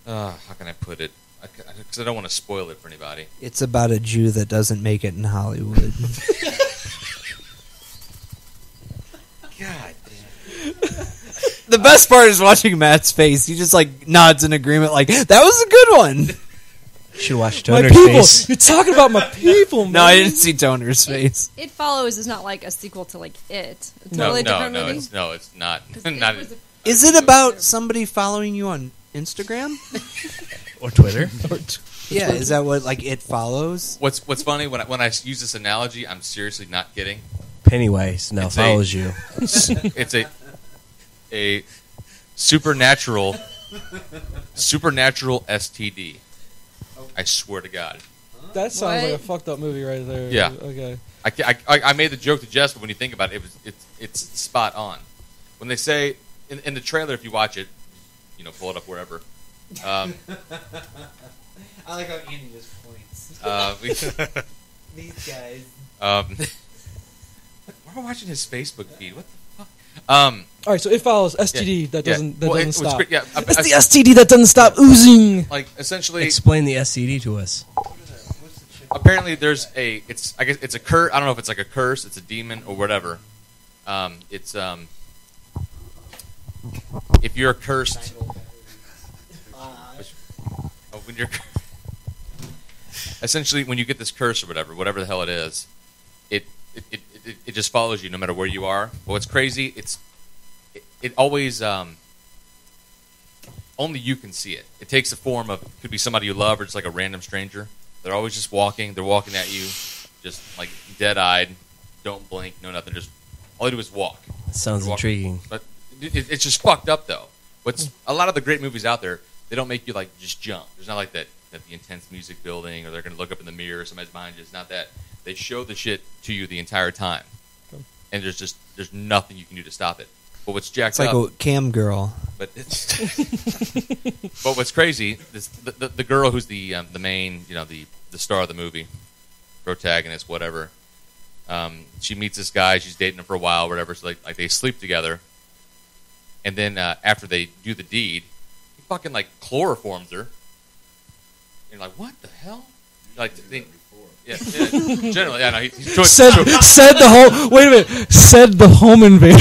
How can I put it? Because I don't want to spoil it for anybody. It's about a Jew that doesn't make it in Hollywood. God damn. The best part is watching Matt's face. He just like nods in agreement, like that was a good one. You should watch My Toner's people. face. You're talking about my people, man. No, I didn't see Toner's face. It Follows is not like a sequel to like It. A No, totally different movie. it's not. 'Cause Not. It was a- Is it about somebody following you on Instagram? Or Twitter. Yeah, is that what like It Follows? What's funny when I use this analogy, I'm seriously not kidding. Pennywise now It's follows you. It's a supernatural STD. I swear to God. That sounds What? like a fucked up movie right there. Yeah. Okay. I made the joke to Jess, but when you think about it, it's spot on. When they say in the trailer, if you watch it, pull it up wherever. I like how Andy just points. These guys. We're watching his Facebook feed. What the fuck? All right, so It Follows STD that doesn't stop. Great, yeah, It's the STD that doesn't stop oozing. like essentially. Explain the SCD to us. Apparently, there's I guess it's a curse. I don't know if it's like a curse, it's a demon or whatever. It's if you're cursed. When you're essentially when you get this curse or whatever the hell it is, it just follows you no matter where you are. But what's crazy? It always only you can see it. It takes the form of could be somebody you love or just like a random stranger. They're always just walking. They're walking at you, just like dead-eyed, don't blink, no nothing. Just all they do is walk. That sounds intriguing. But it's just fucked up though. What's a lot of the great movies out there, they don't make you like just jump. There's not like that the intense music building or they're going to look up in the mirror or somebody's behind you. It's not that. They show the shit to you the entire time, and there's nothing you can do to stop it. But what's jacked It's like up? a cam girl. But but what's crazy is the girl who's the main, the star of the movie, protagonist, whatever. She meets this guy. She's dating him for a while, whatever. So like they sleep together, and then after they do the deed, he fucking like chloroforms her. And you're like, what the hell? Like yeah, generally, yeah. No, Said the home. Wait a minute. Said the home invader.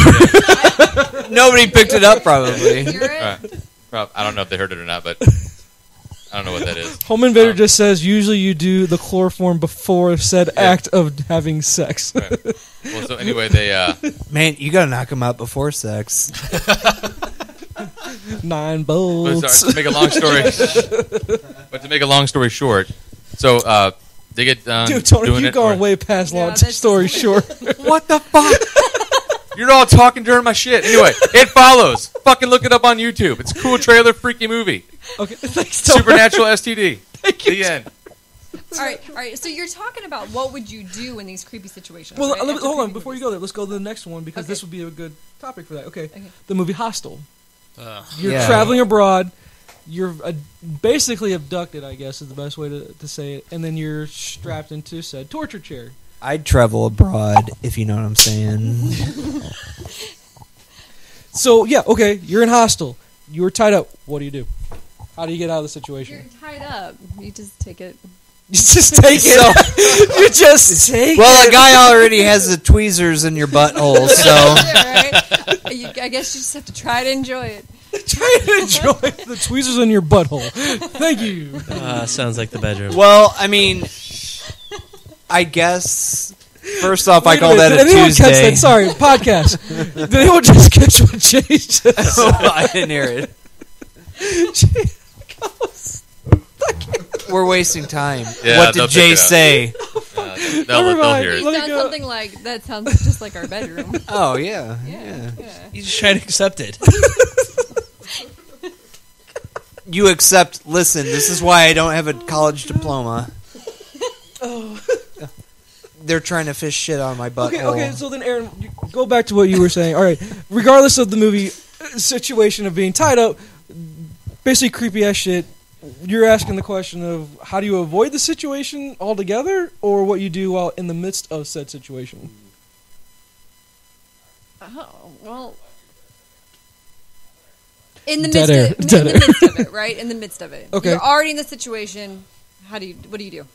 Nobody picked it up, probably. Hear it? I don't know if they heard it or not, but I don't know what that is. Home invader just says usually you do the chloroform before said act of having sex. Right. Well, so anyway, they Man, you gotta knock them out before sex. 9 bolts. to make a long story short, so they get done. Dude, Tony, doing you're it, going or- way past long that's- story short. What the fuck? You're all talking during my shit. Anyway, It Follows. Fucking look it up on YouTube. It's a cool trailer, freaky movie. Okay, thanks, Tony. Supernatural STD. Thank you. The end. All right. So you're talking about what would you do in these creepy situations? Well, right? hold on. Before you go there, let's go to the next one because this would be a good topic for that. Okay. The movie Hostel. You're traveling abroad. You're basically abducted, I guess is the best way to say it, and then you're strapped into said torture chair. I'd travel abroad, if you know what I'm saying. So, yeah, okay, you're in Hostel. You were tied up. What do you do? How do you get out of the situation? You're tied up. You just take it. You just take it. You just take it. Well, a guy already has the tweezers in your butthole, so... Right? I guess you just have to try to enjoy it. Try to enjoy the tweezers in your butthole. Thank you. Sounds like the bedroom. Well, I mean, I guess... First off, I call that a Did anyone Tuesday. catch that? Sorry, podcast. Did anyone just catch what Jay just said? I didn't hear it. We're wasting time. Yeah, What they'll did Jay pick it up. say? They'll hear It it. sounds something like that. Sounds just like our bedroom. Oh, yeah. You just try to accept it. You accept, listen, this is why I don't have a college diploma. They're trying to fish shit out of my butthole. Okay, so then, Erin, go back to what you were saying. All right, regardless of the movie situation of being tied up, basically creepy-ass shit, you're asking the question of how do you avoid the situation altogether, or what you do while in the midst of said situation? Oh, well... In the Dead midst air. in the midst of it, right? In the midst of it. Okay. You're already in the situation. What do you do?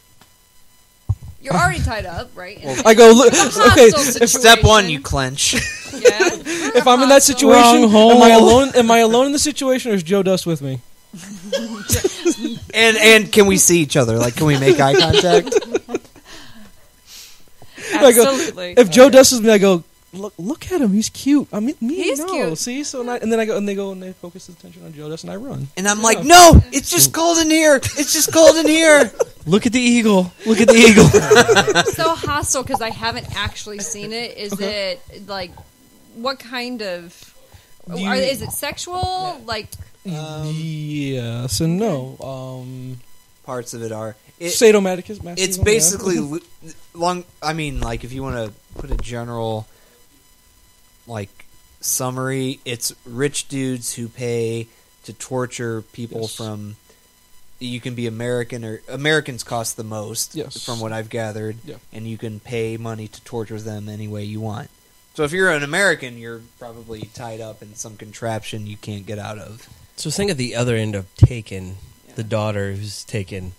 You're already tied up, right? I go, look, okay, Step one, you clench. Yeah. If I'm in that situation, am I alone in the situation, or is Joe Dust with me? And can we see each other? Like, can we make eye contact? Absolutely. If Joe Dust is with me, I go, look at him, he's cute. I mean, He's cute. See, so nice. And then I go, and they focus the attention on Joe Dust, and I run. And I'm like, no, it's just cold in here. It's just cold in here. Look at the eagle. Look at the eagle. So Hostel, because I haven't actually seen it. Is it like what kind of? Is it sexual? Like yes and no. Parts of it are. Sadomasochism. It's basically long. I mean, like, if you want to put a general, like, summary, it's rich dudes who pay to torture people from. You can be American, or Americans cost the most, from what I've gathered, and you can pay money to torture them any way you want. So if you're an American, you're probably tied up in some contraption you can't get out of. So think of the other end of Taken, the daughter who's taken,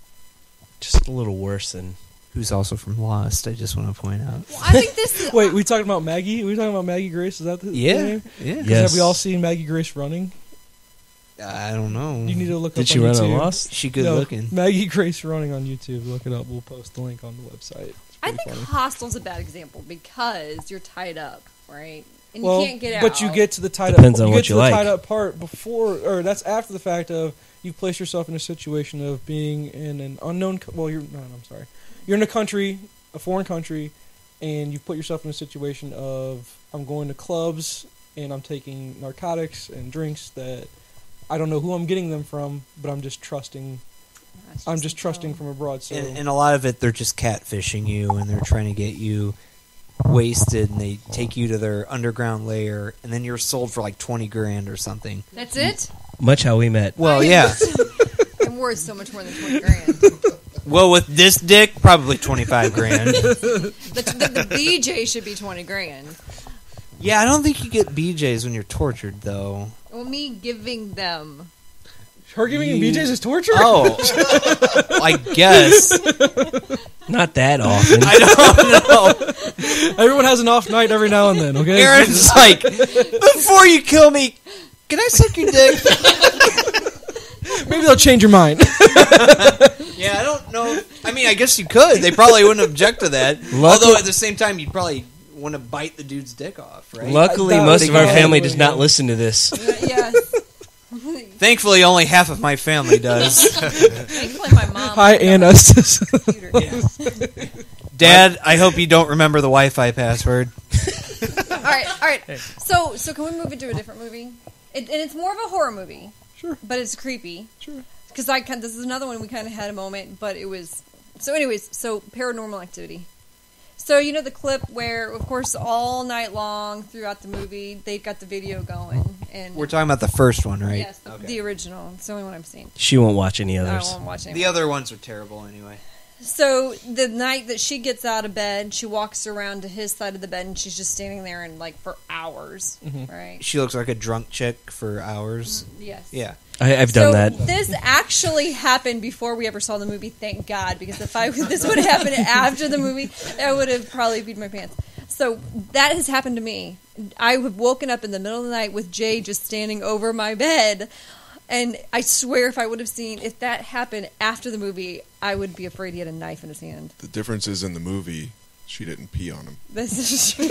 just a little worse than... Who's also from Lost, I just want to point out. Well, I think this is... Wait, we talking about Maggie? Are we talking about Maggie Grace? Is that the name? Yeah. Have we all seen Maggie Grace running? I don't know. You need to look Did up she on run YouTube. on Lost? She good looking. Maggie Grace running on YouTube. Look it up. We'll post the link on the website. I think Hostel's a bad example because you're tied up, right? And well, you can't get out. But you get to the tied Depends up. on You what get to you the like. tied up part before, or that's after the fact of you place yourself in a situation of being in an unknown. Well, you're in a country, a foreign country, and you put yourself in a situation of I'm going to clubs and I'm taking narcotics and drinks that I don't know who I'm getting them from, but I'm just trusting. I'm just trusting from abroad. So. And a lot of it, they're just catfishing you, and they're trying to get you wasted, and they take you to their underground lair, and then you're sold for like $20,000 or something. That's it? Much how we met. Well, yeah. I'm worth so much more than $20,000. Well, with this dick, probably $25,000. The BJ should be $20,000. Yeah, I don't think you get BJs when you're tortured, though. Well, me giving them. Her giving him BJ's is torture? Oh, I guess. Not that often. I don't know. Everyone has an off night every now and then, okay? Erin's like, before you kill me, can I suck your dick? Maybe they'll change your mind. Yeah, I don't know. I mean, I guess you could. They probably wouldn't object to that. Although, at the same time, you'd probably want to bite the dude's dick off, right? Luckily, most of our family does not listen to this. Yes. Thankfully, only half of my family does. Thankfully, my mom. Hi, and us. Dad, I hope you don't remember the Wi-Fi password. All right. So can we move into a different movie? And it's more of a horror movie. Sure. But it's creepy. Sure. Because this is another one we kind of had a moment, but it was So anyways, so Paranormal Activity. So you know the clip where, of course, all night long throughout the movie, they've got the video going. And We're talking about the first one, right? yes, the original. It's the only one I've seen. She won't watch any I others. won't watch any The more. other ones are terrible anyway. So the night that she gets out of bed, she walks around to his side of the bed, and she's just standing there and like for hours, right? She looks like a drunk chick for hours. Yes. Yeah. I've done So that. this actually happened before we ever saw the movie. Thank God, because if this would have happened after the movie, I would have probably peed my pants. So that has happened to me. I have woken up in the middle of the night with Jay just standing over my bed, and I swear, if that happened after the movie, I would be afraid he had a knife in his hand. The difference is in the movie, she didn't pee on him. This is true.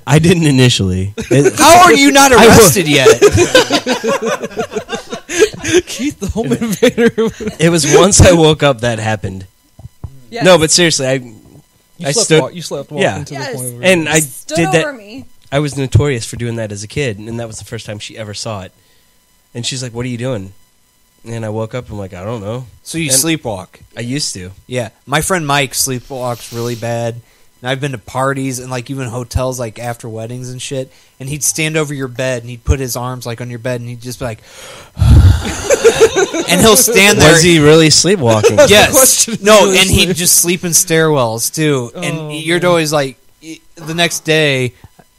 I didn't initially. How are you not arrested yet? Keith, the home invader. It was once I woke up that happened. Yes. No, but seriously, I stood. You slept Yeah. walking to Yes. the point where And I Stood did over that. me. I was notorious for doing that as a kid, and that was the first time she ever saw it. And she's like, "What are you doing?" And I woke up. I'm like, "I don't know." So you And- sleepwalk. I used to. Yeah. My friend Mike sleepwalks really bad. And I've been to parties and like even hotels like after weddings and shit. And he'd stand over your bed and he'd put his arms like on your bed and he'd just be like, and he'll stand there. Was he really sleepwalking? Yes. question. No, Really and he'd sleep. just sleep in stairwells too. And Oh, you're man. always like, the next day,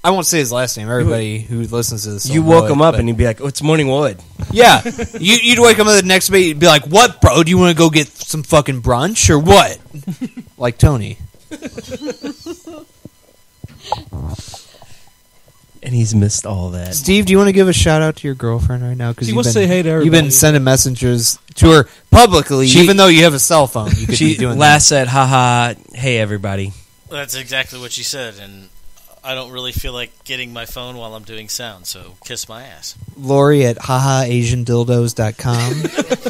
I won't say his last name. Everybody who listens to this, You will woke know him it, up but- and he'd be like, "Oh, it's morning wood." yeah, you'd wake him up the next day. You'd be like, "What, bro? Do you want to go get some fucking brunch or what?" Like Tony. And he's missed all that. Steve, do you want to give a shout out to your girlfriend right now? Because He wants to say hey to You've everybody. been sending messengers to her publicly, She- even though you have a cell phone. You could be She doing last said, "Haha, hey everybody." That's exactly what she said, and I don't really feel like getting my phone while I'm doing sound, so kiss my ass. that. Lori at hahaasiandildos.com.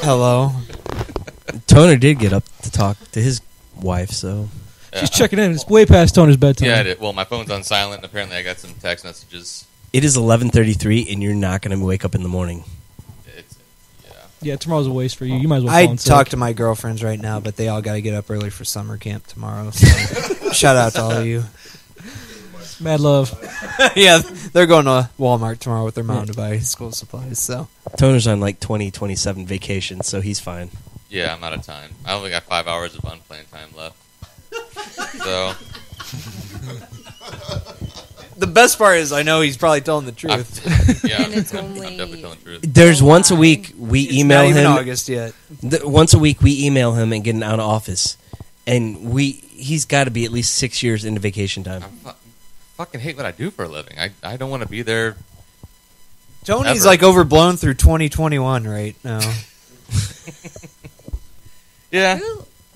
Hello. Toner did get up to talk to his wife, so She's checking in. It's way past Toner's bedtime. Yeah, I did. Well, my phone's on silent, and apparently I got some text messages. it is 11:33, and you're not going to wake up in the morning. It's, Yeah, tomorrow's a waste for you. You might as well I call in sick. talk to my girlfriends right now, but they all got to get up early for summer camp tomorrow. So shout out to all of you. Mad love. Yeah, they're going to Walmart tomorrow with their mom to buy school supplies. So Toner's on like 2027 vacation, so he's fine. yeah, I'm out of time. I only got 5 hours of unplanned time left. So the best part is I know he's probably telling the truth. yeah, And it's I'm only definitely telling the truth. There's Oh, once a my. week we It's email not even him. August yet. Once a week we email him and get him out of office, and he's got to be at least 6 years into vacation time. I fucking hate what I do for a living. I don't want to be there. Tony's Ever. like overblown through 2021 right now. Yeah.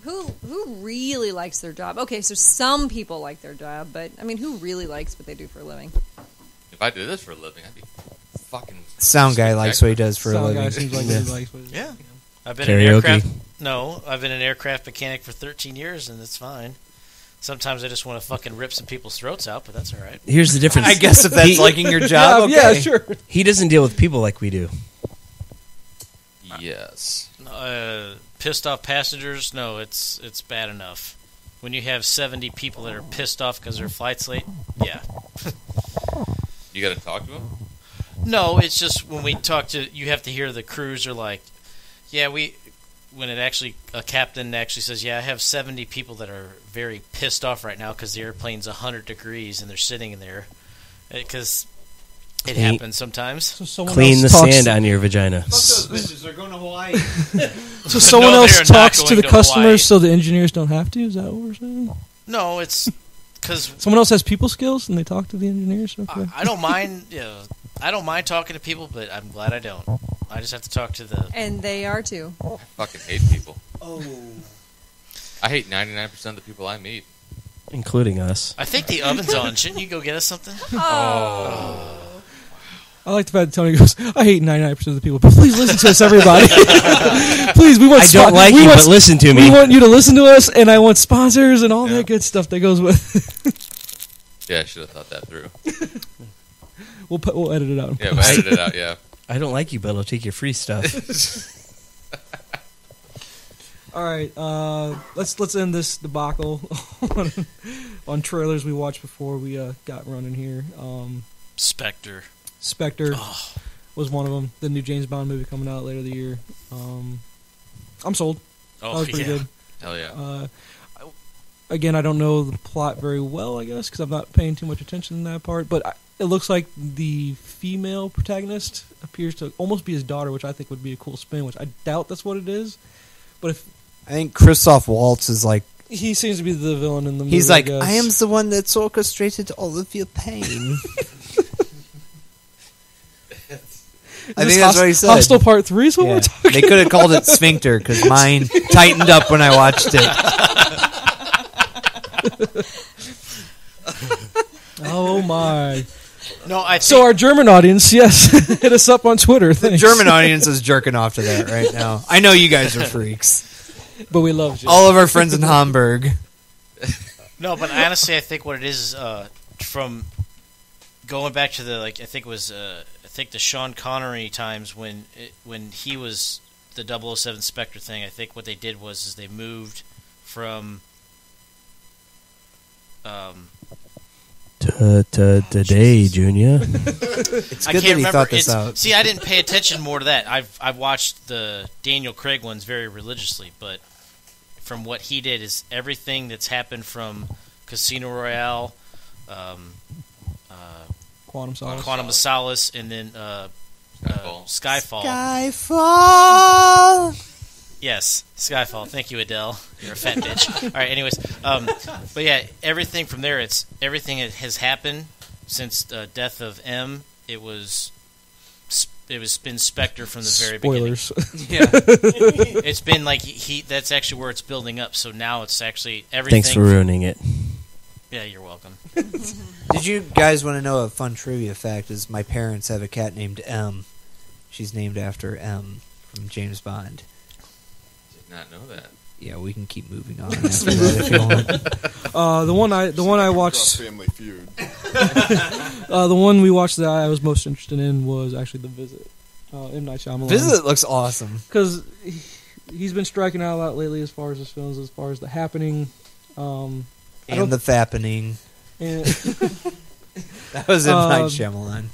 Who really likes their job? Okay, so some people like their job, but I mean, who really likes what they do for a living? If I did this for a living, I'd be fucking. Sound guy likes what he does for a Sound living. guy seems like Yeah. he likes what Yeah. I've been Karaoke. an aircraft. No, I've been an aircraft mechanic for 13 years, and it's fine. Sometimes I just want to fucking rip some people's throats out, but that's all right. Here's the difference. I guess if that's liking your job, Yeah, okay. yeah, sure. He doesn't deal with people like we do. Yes. Pissed off passengers? No, it's bad enough. When you have 70 people that are pissed off because their flight's late, yeah. You got to talk to him. No, it's just when we talk to, you have to hear the crews are like, yeah, when it actually, a captain actually says, yeah, I have 70 people that are very pissed off right now because the airplane's 100 degrees and they're sitting in there. Because it Clean- happens sometimes. So someone Clean the else talks, sand on your vagina. those bitches. They're going to Hawaii. So someone No, else they're not talks to going the to customers Hawaii. so the engineers don't have to? Is that what we're saying? No, it's because Someone else has people skills and they talk to the engineers? Okay. I don't mind. I don't mind talking to people, but I'm glad I don't. I just have to talk to the. And they are too. I fucking hate people. Oh. I hate 99% of the people I meet. Including us. I think the oven's on. Shouldn't you go get us something? I like the fact that Tony goes, I hate 99% of the people, but please listen to us, everybody. Please, we want I don't like you, but listen to me. We want you to listen to us, and I want sponsors and all that good stuff that goes with Yeah, I should have thought that through. We'll edit it out. Yeah, but I edited it out, yeah. I don't like you, but I'll take your free stuff. All right, let's end this debacle on trailers we watched before we got running here. Spectre was one of them. The new James Bond movie coming out later the year. I'm sold. That was pretty good. Hell yeah. Again, I don't know the plot very well, I guess, because I'm not paying too much attention in that part. But it looks like the female protagonist appears to almost be his daughter, which I think would be a cool spin, which I doubt that's what it is. But I think Christoph Waltz is like... He seems to be the villain in the movie. He's like, I guess. I am the one that's orchestrated all of your pain. I think that's what he said. Hostel Part 3 is what we're talking They could have called it Sphincter, because mine tightened up when I watched it. Oh my! No, So our German audience, yes, hit us up on Twitter. The Thanks. German audience is jerking off to that right now. I know you guys are freaks, but we love you. All of our friends in Hamburg. No, but honestly, I think what it is from going back to the I think the Sean Connery times when he was the 007 Spectre thing. I think what they did was they moved from. Today, Junior. It's good that he thought this out. See, I didn't pay attention more to that. I've watched the Daniel Craig ones very religiously, but from what he did is everything that's happened from Casino Royale, Quantum of Solace, and then Skyfall. Skyfall. Yes, Skyfall. Thank you, Adele. You're a fat bitch. All right. Anyways, but yeah, everything from there. Everything that has happened since the death of M. It was been Spectre from the very Spoilers. beginning. Yeah, it's been like that's actually where it's building up. So now it's actually everything. Thanks for ruining it. Yeah, you're welcome. Did you guys want to know a fun trivia fact? Is my parents have a cat named M. She's named after M from James Bond. Not know that. Yeah, we can keep moving on after that if you want. The one I watched. Family Feud. The one we watched that I was most interested in was actually The Visit. M. Night Shyamalan. Visit looks awesome because he's been striking out a lot lately as far as his films, as far as The Happening, and The Fappening. And that was M. Night Shyamalan.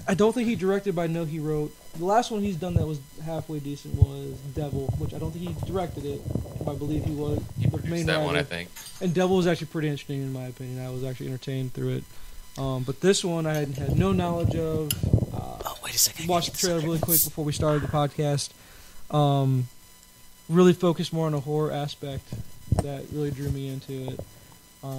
I don't think he directed, but I know he wrote. The last one he's done that was halfway decent was Devil, which I don't think he directed it, but I believe he was the main that writer. one, I think. And Devil was actually pretty interesting in my opinion. I was actually entertained through it. But this one I had no knowledge of. Wait a second. Watched the trailer really quick before we started the podcast. Really focused more on a horror aspect that really drew me into it.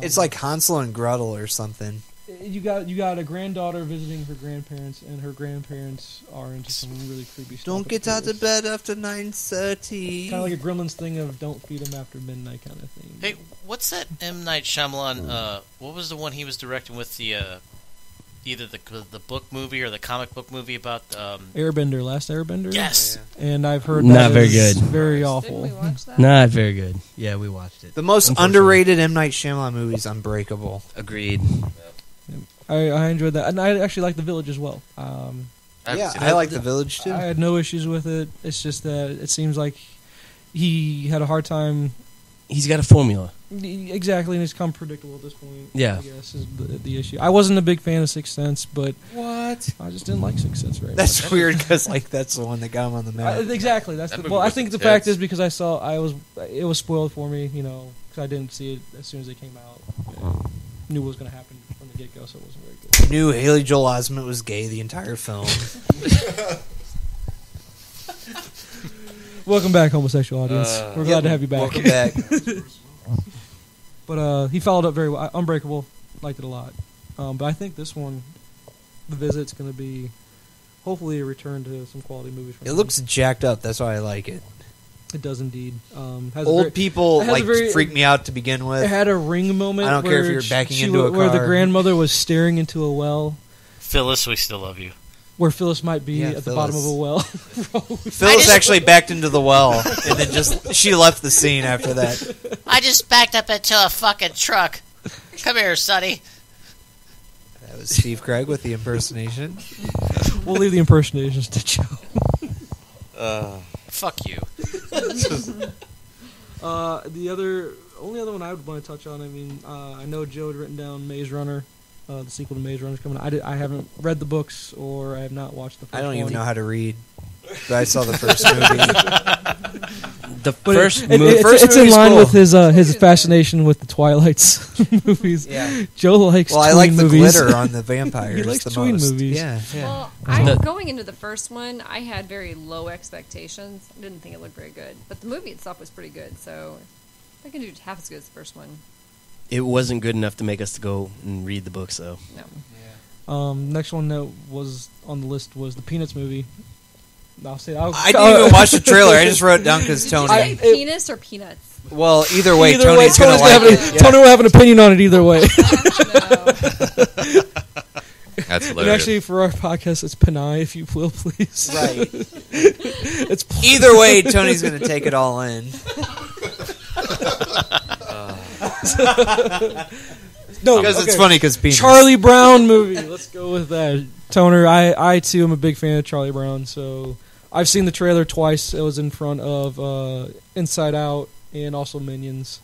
It's like Hansel and Gretel or something. You got a granddaughter visiting her grandparents, and her grandparents are into some really creepy stuff. Don't get out of bed after 9:30. Kind of like a Gremlins thing of don't feed them after midnight kind of thing. Hey, what's that M. Night Shyamalan? What was the one he was directing with the either the book movie or the comic book movie about Airbender, Last Airbender? Yes. And I've heard not that very is good. Very Didn't awful. we watch that? Not very good. Yeah, we watched it. The most underrated M. Night Shyamalan movie is Unbreakable. Agreed. I enjoyed that, and I actually like The Village as well. I like The Village too. I had no issues with it. It's just that it seems like he had a hard time. He's got a formula. Exactly, and it's become predictable at this point. Yeah. I guess is the issue. I wasn't a big fan of Sixth Sense, but What? I just didn't like Sixth Sense very much. That's weird because that's the one that got him on the map. Exactly. That's That the. movie Well, I was think the intense. fact is because it was spoiled for me, because I didn't see it as soon as it came out. Knew what was going to happen from the get go, so it wasn't very good. Knew Haley Joel Osment was gay the entire film. Welcome back, homosexual audience. We're glad to have you back. Welcome back. But he followed up very well. Unbreakable, liked it a lot. But I think this one, The Visit's going to be hopefully a return to some quality movies. From It him. looks jacked up. That's why I like it. It does indeed. Old people it has a very- freak me out to begin with. It had a Ring moment. I don't care if where you're backing she- into a where the car. grandmother was staring into a well, Phyllis, we still love you. where Phyllis might be Yeah, at the bottom of a well. Phyllis actually backed into the well, and then she left the scene after that. I just backed up into a fucking truck. Come here, Sonny. That was Steve Craig with the impersonation. We'll leave the impersonations to Joe. Fuck you. The only other one I would want to touch on. I mean, I know Joe had written down Maze Runner. The sequel to Maze Runner is coming. I haven't read the books or I have not watched the first one. I don't even know how to read. But I saw the first movie. It's in line with his fascination with the Twilight's movies. Yeah. Joe likes Well, I like the glitter on the vampires. He likes the tween most. movies. Yeah. Well, going into the first one, I had very low expectations. I didn't think it looked very good. But the movie itself was pretty good, so I can do half as good as the first one. It wasn't good enough to make us go and read the books, though. No. Next one that was on the list was the Peanuts movie. I didn't even watch the trailer. I just wrote it down because Tony. Did you say penis or peanuts? Well, either way, Either Tony's going to like it. Tony will have an opinion on it either way. That's hilarious. And actually, for our podcast, it's Panay, if you will, please. Right. It's Either way, Tony's going to take it all in. No, because it's funny because penis. Charlie Brown movie. Let's go with that. Toner, I too am a big fan of Charlie Brown, so I've seen the trailer twice. It was in front of Inside Out and also Minions.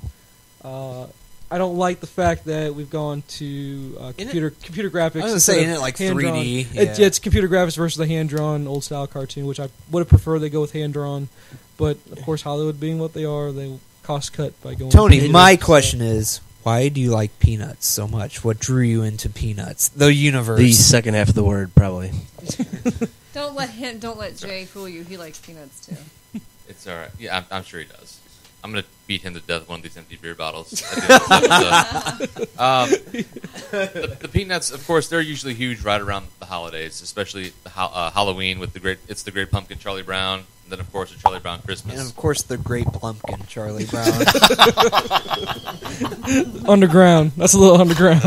I don't like the fact that we've gone to computer graphics. I was going to say, isn't it like 3D? Yeah. It's computer graphics versus the hand-drawn old-style cartoon, which I would have preferred they go with hand-drawn. But, of course, Hollywood being what they are, they cost-cut by going Tony, with my question is, why do you like Peanuts so much? What drew you into Peanuts? The universe. The second half of the word, probably. Don't let Jay fool you. He likes peanuts, too. It's all right. Yeah, I'm sure he does. I'm going to beat him to death with one of these empty beer bottles. At the end of this the Peanuts, of course, they're usually huge right around the holidays, especially the Halloween with the Great Pumpkin, Charlie Brown, and then, of course, the Charlie Brown Christmas. And, of course, the Great Plumpkin, Charlie Brown. Underground. That's a little underground.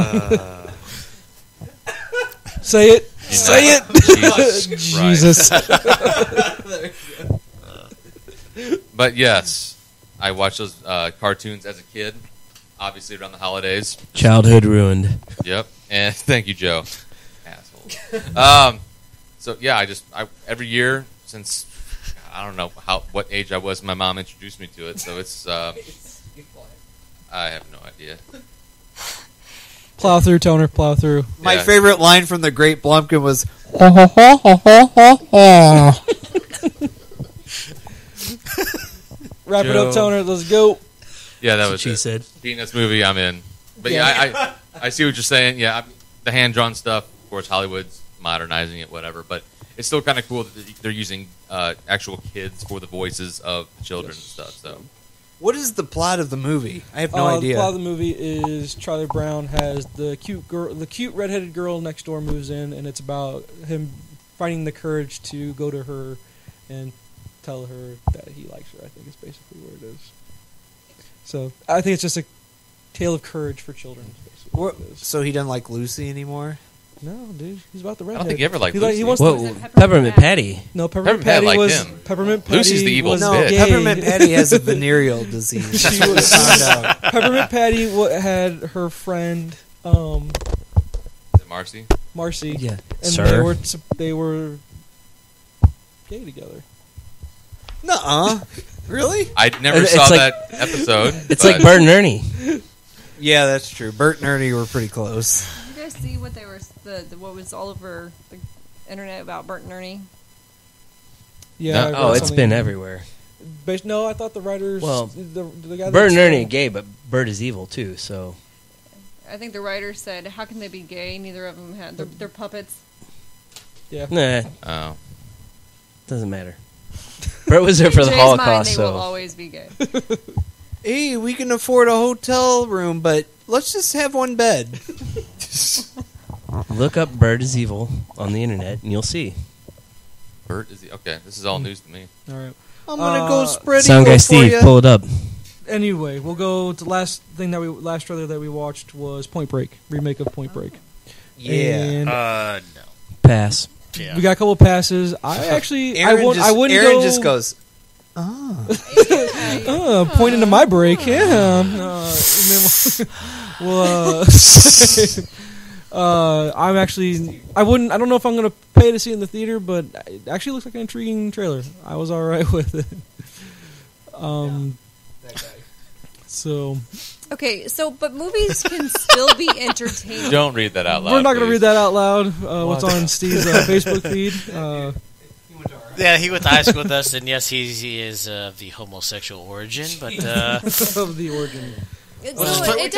Say it. Say it. Jesus. But, yes. I watched those cartoons as a kid, obviously around the holidays. Childhood ruined. Yep, and thank you, Joe. Asshole. So yeah, I every year since I don't know what age I was, my mom introduced me to it. So it's I have no idea. Plow through, Toner. Plow through. My favorite line from the Great Plumpkin was. Wrap it up, Toner. Let's go. Yeah, that was she said. Peanuts movie. I'm in. But yeah, I see what you're saying. Yeah, the hand drawn stuff. Of course, Hollywood's modernizing it, whatever. But it's still kind of cool that they're using actual kids for the voices of the children and stuff. So, what is the plot of the movie? I have no idea. The plot of the movie is Charlie Brown has the cute redheaded girl next door moves in, and it's about him finding the courage to go to her and tell her that he likes her. I think is basically what it is. So I think it's just a tale of courage for children. So he doesn't like Lucy anymore? No, dude, he's about the redhead. I don't think he ever liked Lucy. He wants Peppermint Patty. No, Peppermint Patty liked was him. Peppermint Patty. Lucy's the evil was bitch. gay. Peppermint Patty has a venereal disease. She was found out. Peppermint Patty had her friend Marcy. Marcy. Yeah, and they were gay together. Nuh-uh. Really? I never saw that episode. It's like Bert and Ernie. Yeah, that's true. Bert and Ernie were pretty close. Did you guys see what they were what was all over the internet about Bert and Ernie? Yeah. Oh, it's been everywhere. No, I thought the writers. Well, the guy Bert and Ernie are gay, but Bert is evil too. So I think the writers said, "How can they be gay? Neither of them had. They're puppets." Yeah. Nah. Oh. Doesn't matter. Bert was there for the Jay's Holocaust, mind, they so will always be gay. Hey, we can afford a hotel room, but let's just have one bed. look up Bert is evil on the internet, and you'll see. Bert is okay. This is all news to me. All right. I'm gonna go spread Sound eagle guy for Steve, ya. pull it up. Anyway, we'll go to the last trailer that we watched was Point Break, remake of Point Break. Yeah. And No. Pass. Yeah. we got a couple of passes. I actually, Aaron Aaron just goes. pointing to my break. Yeah. I'm actually. I don't know if I'm going to pay to see it in the theater, but it actually looks like an intriguing trailer. I was all right with it. So Okay, so but movies can still be entertaining. Don't read that out loud. we're not going to please. read that out loud. What's on Steve's Facebook feed? Yeah, he went to high school with us, and yes, he is of the homosexual origin, but Of the origin. It Well, doesn't Point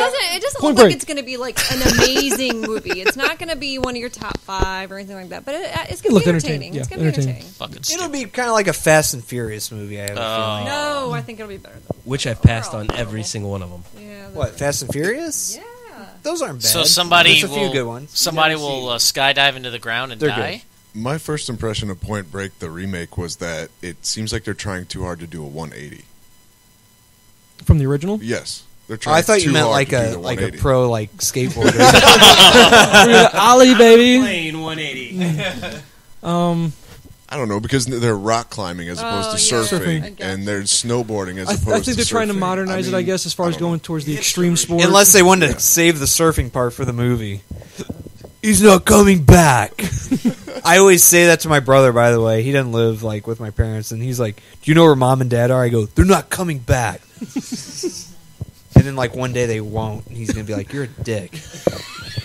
look like Break. it's going to be like an amazing movie. It's not going to be one of your top 5 or anything like that. But it's going to Look be entertaining. entertaining. It's Yeah, going to be entertaining. entertaining. fucking It'll stupid. be kind of like a Fast and Furious movie. I have a feeling. No, I think it'll be better. Which I've passed on every single one of them. Yeah. What, Fast and Furious? Yeah. Those aren't bad. So somebody There's a will few good ones. somebody will skydive into the ground and They're die. My first impression of Point Break, the remake, was that it seems like they're trying too hard to do a 180. From the original? Yes, they're Oh, trying. I thought you too meant hard like to do a the like a 180. pro like skateboarder. Ollie, baby. Plane 180. I don't know, because they're rock climbing as opposed to yeah. surfing, Surfing. and they're snowboarding as I opposed think to they're trying to surfing. modernize it, I guess, as far as I don't going know. towards the extreme sport. Unless they wanted to save the surfing part for the movie. He's not coming back. I always say that to my brother, by the way. He doesn't live like with my parents, and he's like, "Do you know where mom and dad are?" I go, "They're not coming back." And then like one day they won't, and he's gonna be like, "You're a dick."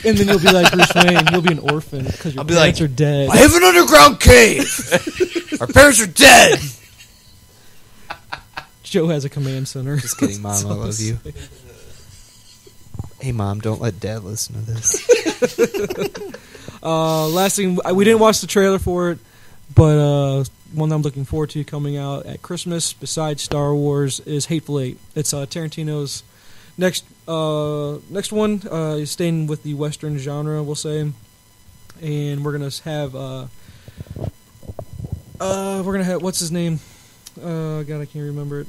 And then you'll be like Bruce Wayne. You'll be an orphan because your I'll be parents like, are dead. I have an underground cave. Our parents are dead. Joe has a command center. Just kidding, Mom. I love you. Hey, Mom, don't let Dad listen to this. Last thing, we didn't watch the trailer for it, but one that I'm looking forward to coming out at Christmas, besides Star Wars, is Hateful Eight. It's Tarantino's next one. He's staying with the Western genre, we'll say, and we're gonna have what's his name? God, I can't remember it.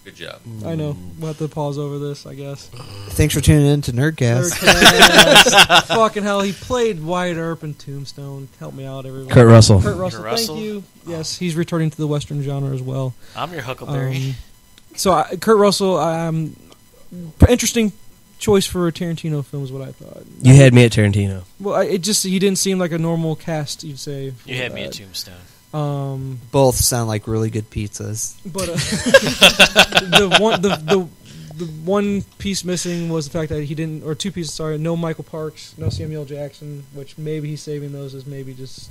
Good job. I know. We'll have to pause over this, I guess. Thanks for tuning in to Nerdcast. Nerdcast. Fucking hell, he played Wyatt Earp in Tombstone. Help me out, everyone. Kurt Russell. Kurt Russell, Kurt Russell? thank you. Yes, he's returning to the Western genre as well. I'm your Huckleberry. Kurt Russell, interesting choice for a Tarantino film is what I thought. You had me at Tarantino. Well, he didn't seem like a normal cast, you'd say. You had me at that. Tombstone. Both sound like really good pizzas. But the one piece missing was the fact that he didn't, or two pieces. Sorry, no Michael Parks, no Samuel Jackson, which maybe he's saving those as maybe just.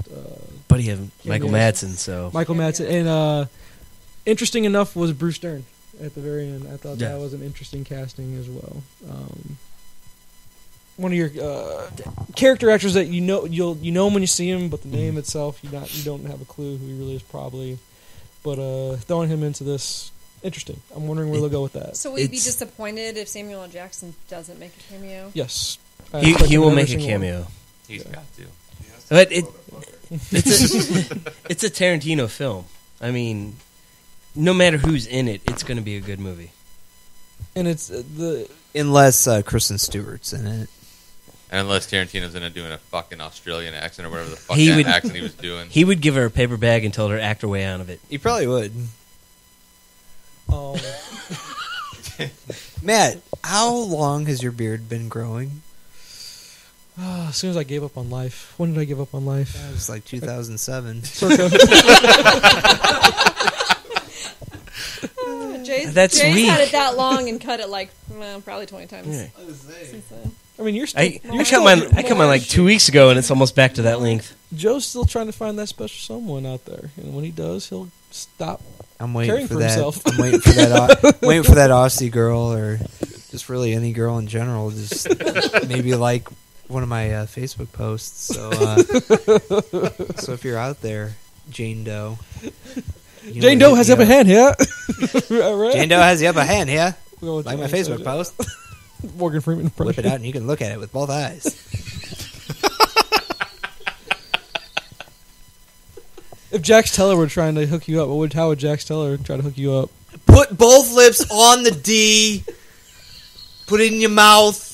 But he had Michael Cameos. Madsen, so. Michael Madsen, and interesting enough was Bruce Dern at the very end. I thought Yeah. that was an interesting casting as well. One of your character actors that you know him when you see him, but the name itself you don't have a clue who he really is probably. But throwing him into this, interesting. I'm wondering where they'll go with that. So will you be It's- disappointed if Samuel L. Jackson doesn't make a cameo? Yes, I He expect him will in every make a single cameo. He's got to. But it's a Tarantino film. I mean, no matter who's in it, it's going to be a good movie. one. And it's Unless Kristen Stewart's in it. And unless Tarantino's in it doing a fucking Australian accent or whatever the fuck He that would- accent he was doing. He would give her a paper bag and tell her to act her way out of it. He probably would. um, Matt, how long has your beard been growing? as soon as I gave up on life. When did I give up on life? It was like 2007. Circa. Jay's That's weak. had it that long and cut it like probably 20 times Yeah. since then. I mean, you're still. I come on like 2 weeks ago, and it's almost back to that length. Joe's still trying to find that special someone out there, and when he does, he'll stop. I'm waiting Caring for for that. himself. I'm waiting for that. Waiting for that Aussie girl, or just really any girl in general. Just maybe like one of my Facebook posts. So, so if you're out there, Jane Doe. you know Jane what, Doe hit has me upper up. hand here. All right. Jane Doe has the upper hand here. We'll go with Like my that. Facebook post. Morgan Freeman Whip impression. it out and you can look at it with both eyes. If Jax Teller were trying to hook you up, how would Jax Teller try to hook you up? Put both lips on the D. Put it in your mouth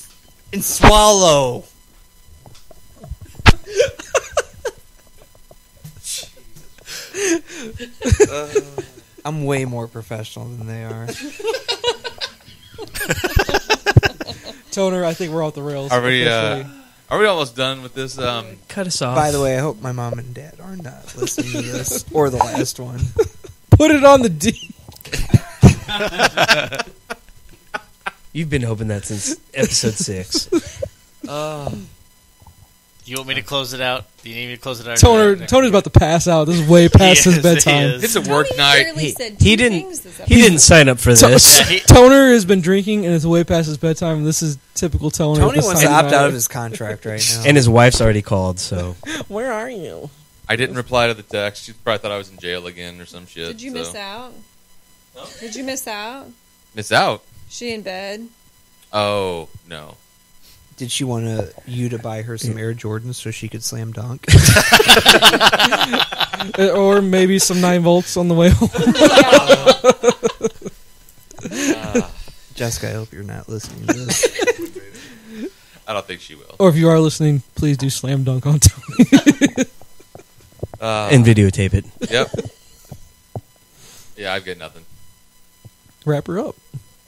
and swallow. I'm way more professional than they are. Toner, I think we're off the rails. Are we officially. almost done with this? Cut us off. By the way, I hope my mom and dad are not listening to this or the last one. Put it on the D. You've been hoping that since episode 6. You want me to close it out? Do you need me to close it out? Toner's about to pass out. This is way past his bedtime. It's a work night. He didn't sign up for this. Toner has been drinking, and it's way past his bedtime. And this is typical Toner. Tony wants to opt out of his contract right now. And his wife's already called, so. Where are you? I didn't reply to the text. She probably thought I was in jail again or some shit. Did you miss out? Huh? Did you miss out? Miss out? She in bed? Oh, no. Did she want you to buy her some Air Jordans so she could slam dunk? Or maybe some 9 volts on the way home. Jessica, I hope you're not listening to this. I don't think she will. Or if you are listening, please do slam dunk on Tony. And videotape it. Yep. Yeah, I've got nothing. Wrap her up.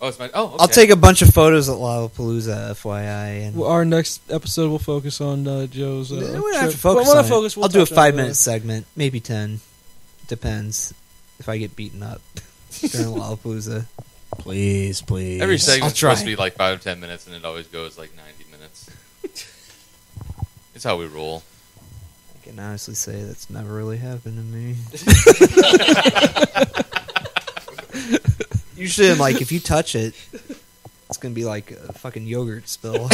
Oh, it's my. Oh, okay. I'll take a bunch of photos at Lollapalooza, FYI. And Well, our next episode will focus on Joe's. we don't have trip. to focus Well, on we'll focus, it. we'll I'll do a touch on 5-minute segment, maybe 10. Depends if I get beaten up during Lollapalooza. Please. Every segment's I'll try. supposed to be like 5 or 10 minutes, and it always goes like 90 minutes. It's how we roll. I can honestly say that's never really happened to me. Usually I'm like, if you touch it, it's going to be like a fucking yogurt spill.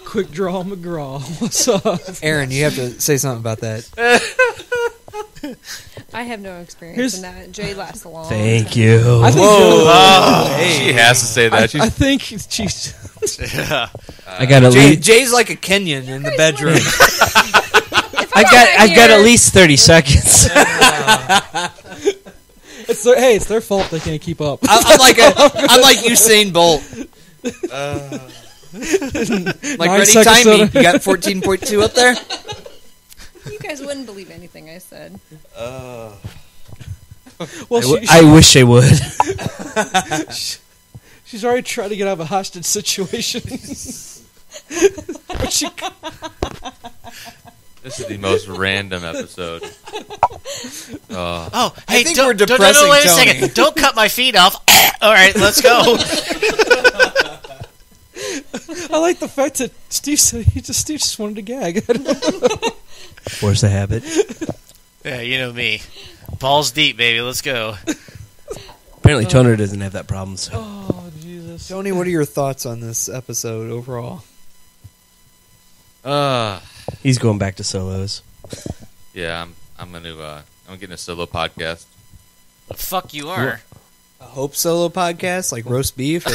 Quick Draw McGraw. What's up? Erin, you have to say something about that. I have no experience in that. Jay lasts a long Thank time. you. I think She has to say that. I think she's. I got at least. Jay's like a Kenyan in the bedroom. I've got at least 30 seconds. It's their fault they can't keep up. I'm like Usain Bolt. Like ready, seconds time me. soda. You got 14.2 up there? You guys wouldn't believe anything I said. Well, I wish they would. she's already trying to get out of a hostage situation. But This is the most random episode. Oh, hey, think don't, we're don't, depressing no, wait a Tony. second. Don't cut my feet off. All right, let's go. I like the fact that Steve said Steve just wanted to gag. Force a habit. Yeah, you know me. Balls deep, baby. Let's go. Apparently, Toner doesn't have that problem. So. Oh Jesus, Tony, what are your thoughts on this episode overall? He's going back to solos. Yeah, I'm getting a solo podcast. The fuck you are. A Hope solo podcast, like roast beef? Or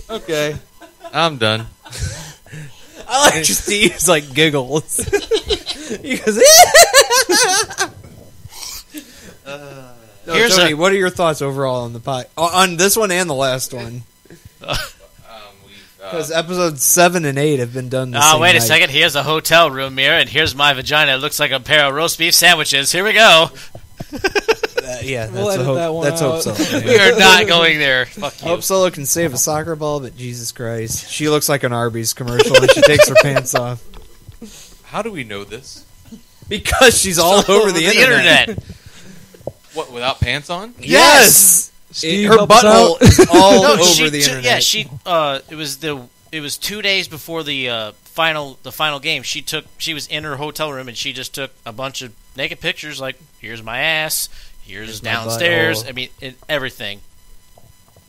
Okay, I'm done. I like Steve's like giggles. He goes, Here's Tony, a- what are your thoughts overall on the on this one and the last one? Because episodes 7 and 8 have been done. Wait a second. Here's a hotel room mirror, and here's my vagina. It looks like a pair of roast beef sandwiches. Here we go. Yeah, We'll that's edit that one That's Hope out. Solo. We are not going there. Fuck you. Hope Solo can save a soccer ball, but Jesus Christ, she looks like an Arby's commercial when she takes her pants off How do we know this? because she's all over the internet. What, without pants on? Yes, Steve her help us butthole out. is all No, over she the took- internet. Yeah, she. It was 2 days before the final game. She was in her hotel room and she just took a bunch of naked pictures. Like, here's my ass. Here's my downstairs. butthole. I mean, everything.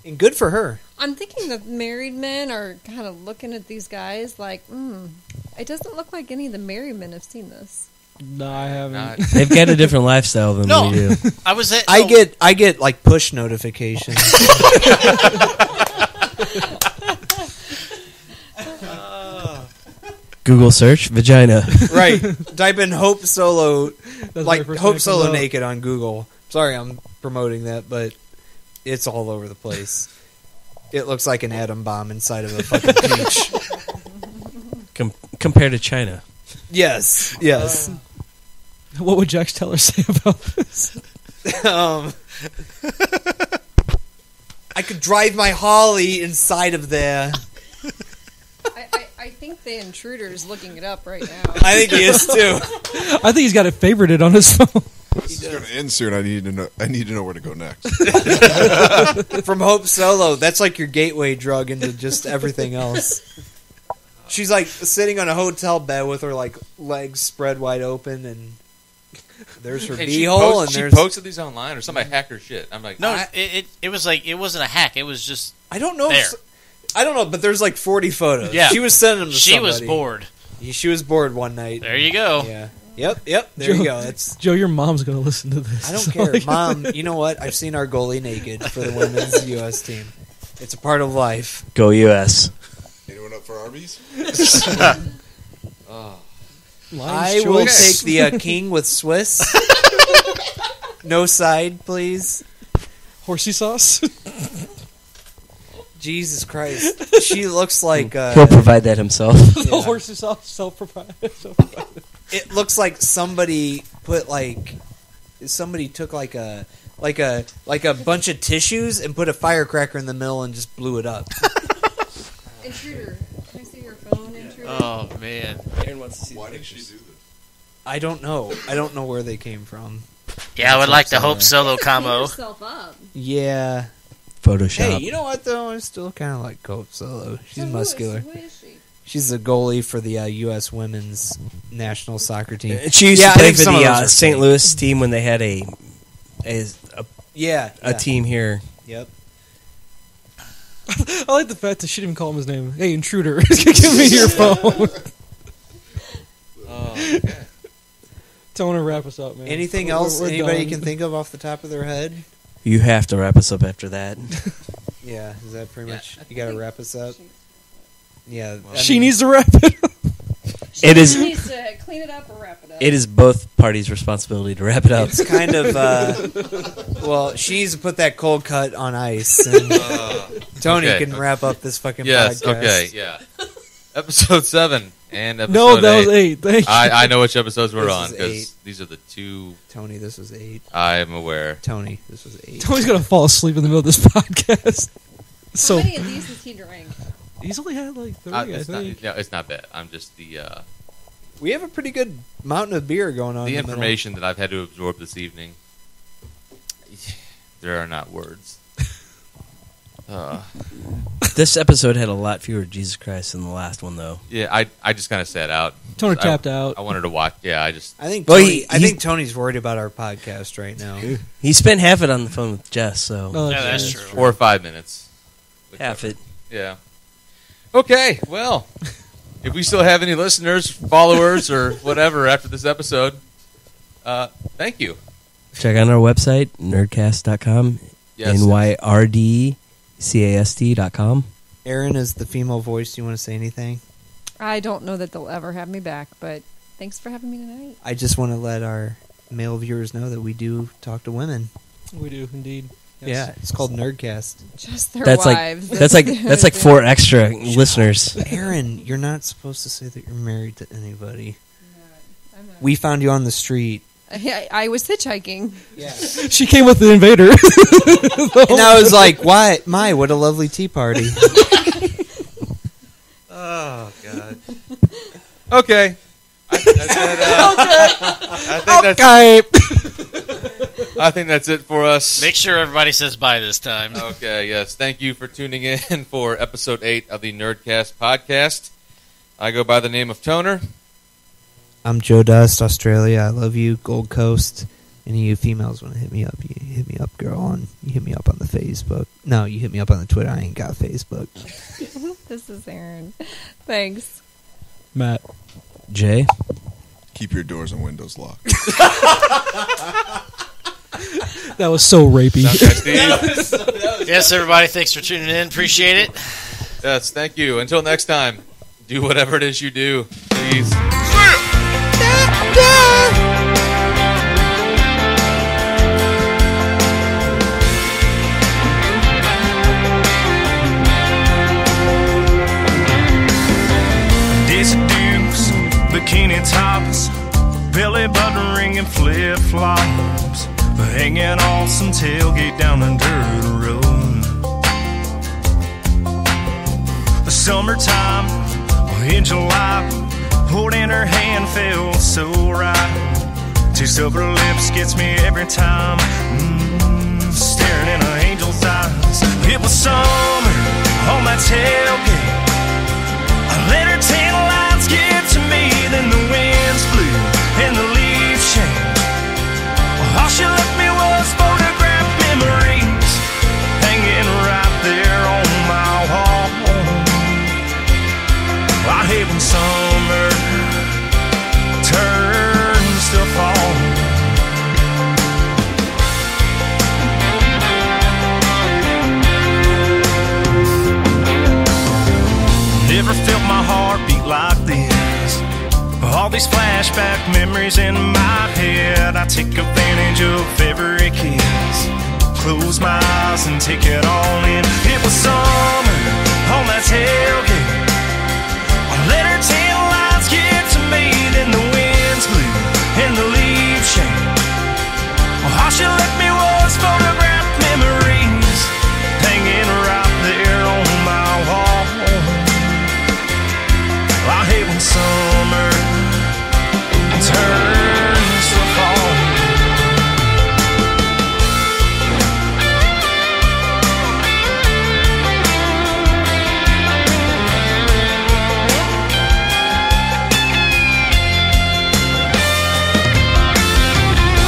And good for her. I'm thinking the married men are kind of looking at these guys like, it doesn't look like any of the married men have seen this. No, I haven't. Not. They've got a different lifestyle than No. we do. I was at. I get like push notifications. Google search vagina. Right. Type in Hope Solo, That's like my first Hope thing Solo that comes up. naked on Google. Sorry, I'm promoting that, but it's all over the place. It looks like an atom bomb inside of a fucking peach. Compared to China. Yes. What would Jax Teller say about this? I could drive my Holly inside of there. I I think the intruder is looking it up right now. I think he is too. I think he's got it favorited on his phone. This is going to end soon. I need to know where to go next. From Hope Solo, that's like your gateway drug into just everything else. She's like sitting on a hotel bed with her like legs spread wide open, and there's her beehole, and she there's posted these online, or somebody hacked her shit. I'm like, No, it was like it wasn't a hack. It was just I don't know. there. I don't know, but there's like 40 photos. Yeah. She was sending them to She somebody. was bored. She was bored one night. There you go. Yeah. Yep. There you go. It's. Joe, your mom's going to listen to this. I don't care, Mom. You know what? I've seen our goalie naked for the women's U.S. team. It's a part of life. Go US. Anyone up for Arby's? I will take the king with Swiss. No side, please. Horsey sauce. Jesus Christ. She looks like... He'll provide that himself. Yeah. Horsey sauce, self-provided. It looks like somebody put like... Somebody took like a bunch of tissues and put a firecracker in the middle and just blew it up. Intruder. Can I see your phone, intruder? Oh man. Aaron wants to see. Why did she do this? I don't know. I don't know where they came from. Yeah, I would like the Hope Solo combo. Yourself up. Yeah. Photoshop. Hey, you know what though? I still kind of like Hope Solo. She's So muscular. Who is she? She's the goalie for the U.S. women's national soccer team. She used Yeah, I to play think for some of the those are St. fake. Louis team when they had a Yeah. team here. Yep. I like the fact that she didn't even call him his name. Hey, intruder. Give me your phone. Toner, wrap us up, man. Anything else anybody done. can think of off the top of their head? You have to wrap us up after that. Yeah, is that pretty much? You got to wrap us up. Yeah, She needs to wrap it up. It is. She needs to clean it up or wrap it up. It is both parties' responsibility to wrap it up. It's kind of. Well, she needs to put that cold cut on ice, and Tony okay. can wrap up this fucking yes, podcast. okay, yeah. Episode 7 and episode No, that 8. was 8. Thank you. I know which episodes we're This on is because 8. these are the two Tony, this was 8. I am aware. Tony, this was 8. Tony's going to fall asleep in the middle of this podcast. How So many of these has he drank? he's only had like 3, I It's not, think. no, it's not bad. I'm just the We have a pretty good mountain of beer going on. the in the middle. information that I've had to absorb this evening. There are not words. This episode had a lot fewer Jesus Christ than the last one, though. Yeah, I just kind of sat out. Toner I- tapped out. I wanted to watch. Yeah, I just. I think. Well, Tony, I he- think Tony's worried about our podcast right now. He spent half it on the phone with Jess, so Oh, Yeah, that's true. 4 or 5 minutes. half it. Yeah. Okay, well, if we still have any listeners, followers, or whatever after this episode, thank you. Check out our website, nerdcast.com, Yes. nydcast.com. Erin is the female voice. Do you want to say anything? I don't know that they'll ever have me back, but thanks for having me tonight. I just want to let our male viewers know that we do talk to women. We do indeed. Yes. Yeah, it's called Nerdcast. Just their That's wives. like that's like 4 extra listeners. Erin, you're not supposed to say that you're married to anybody. I'm not. We found you on the street. I was hitchhiking. Yeah. She came with the Invader. And I was like, "Why? What a lovely tea party." Oh God. Okay. I think that's it for us. Make sure everybody says bye this time. Okay, yes. Thank you for tuning in for episode 8 of the Nyrdcast podcast. I go by the name of Toner. I'm Joe Dust, Australia. I love you, Gold Coast. Any of you females want to hit me up? You hit me up, girl. And you hit me up on the Facebook. No, you hit me up on the Twitter. I ain't got Facebook. This is Erin. Thanks. Matt. Jay? Keep your doors and windows locked. That was so rapey. Yes, everybody, thanks for tuning in. Appreciate it. Yes, thank you. Until next time, do whatever it is you do. Please. Daisy Dukes, bikini tops, belly button ring and flip flops, hanging off some tailgate down the dirt road. The summertime, in July. Holding her hand felt so right. Taste of her lips gets me every time. Staring in an angel's eyes. It was summer on that tailgate. I let her tan lights get to me. Then the winds blew and the leaves changed. All she left me was photographed memories hanging right there on my wall. I hate when summer turns to fall. Never felt my heart beat like this. All these flashback memories in my head. I take advantage of every kiss. Close my eyes and take it all in. It was summer on that tailgate. I let her tail lights get to me. Then the winds blew and the leaves changed. All she left me was photographed memories hanging right there on my wall. I hate when summer turns to fall.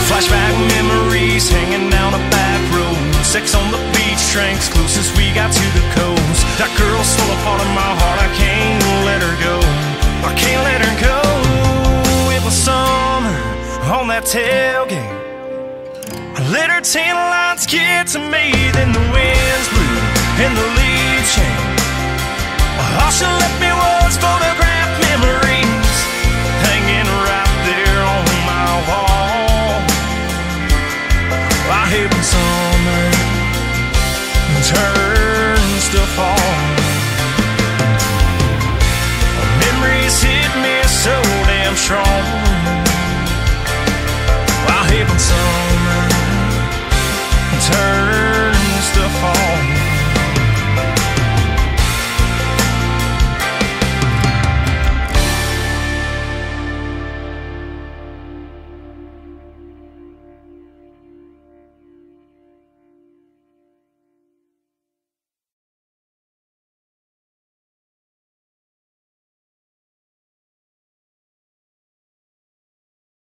Flashback memories hanging down a back road. Sex on the beach, drinks closest we got to the coast. That girl stole a part of my heart, I can't let her go. I can't let her go. It was summer on that tailgate. I let her tan lights get to me. Then the winds blew and the leaves changed. All she left me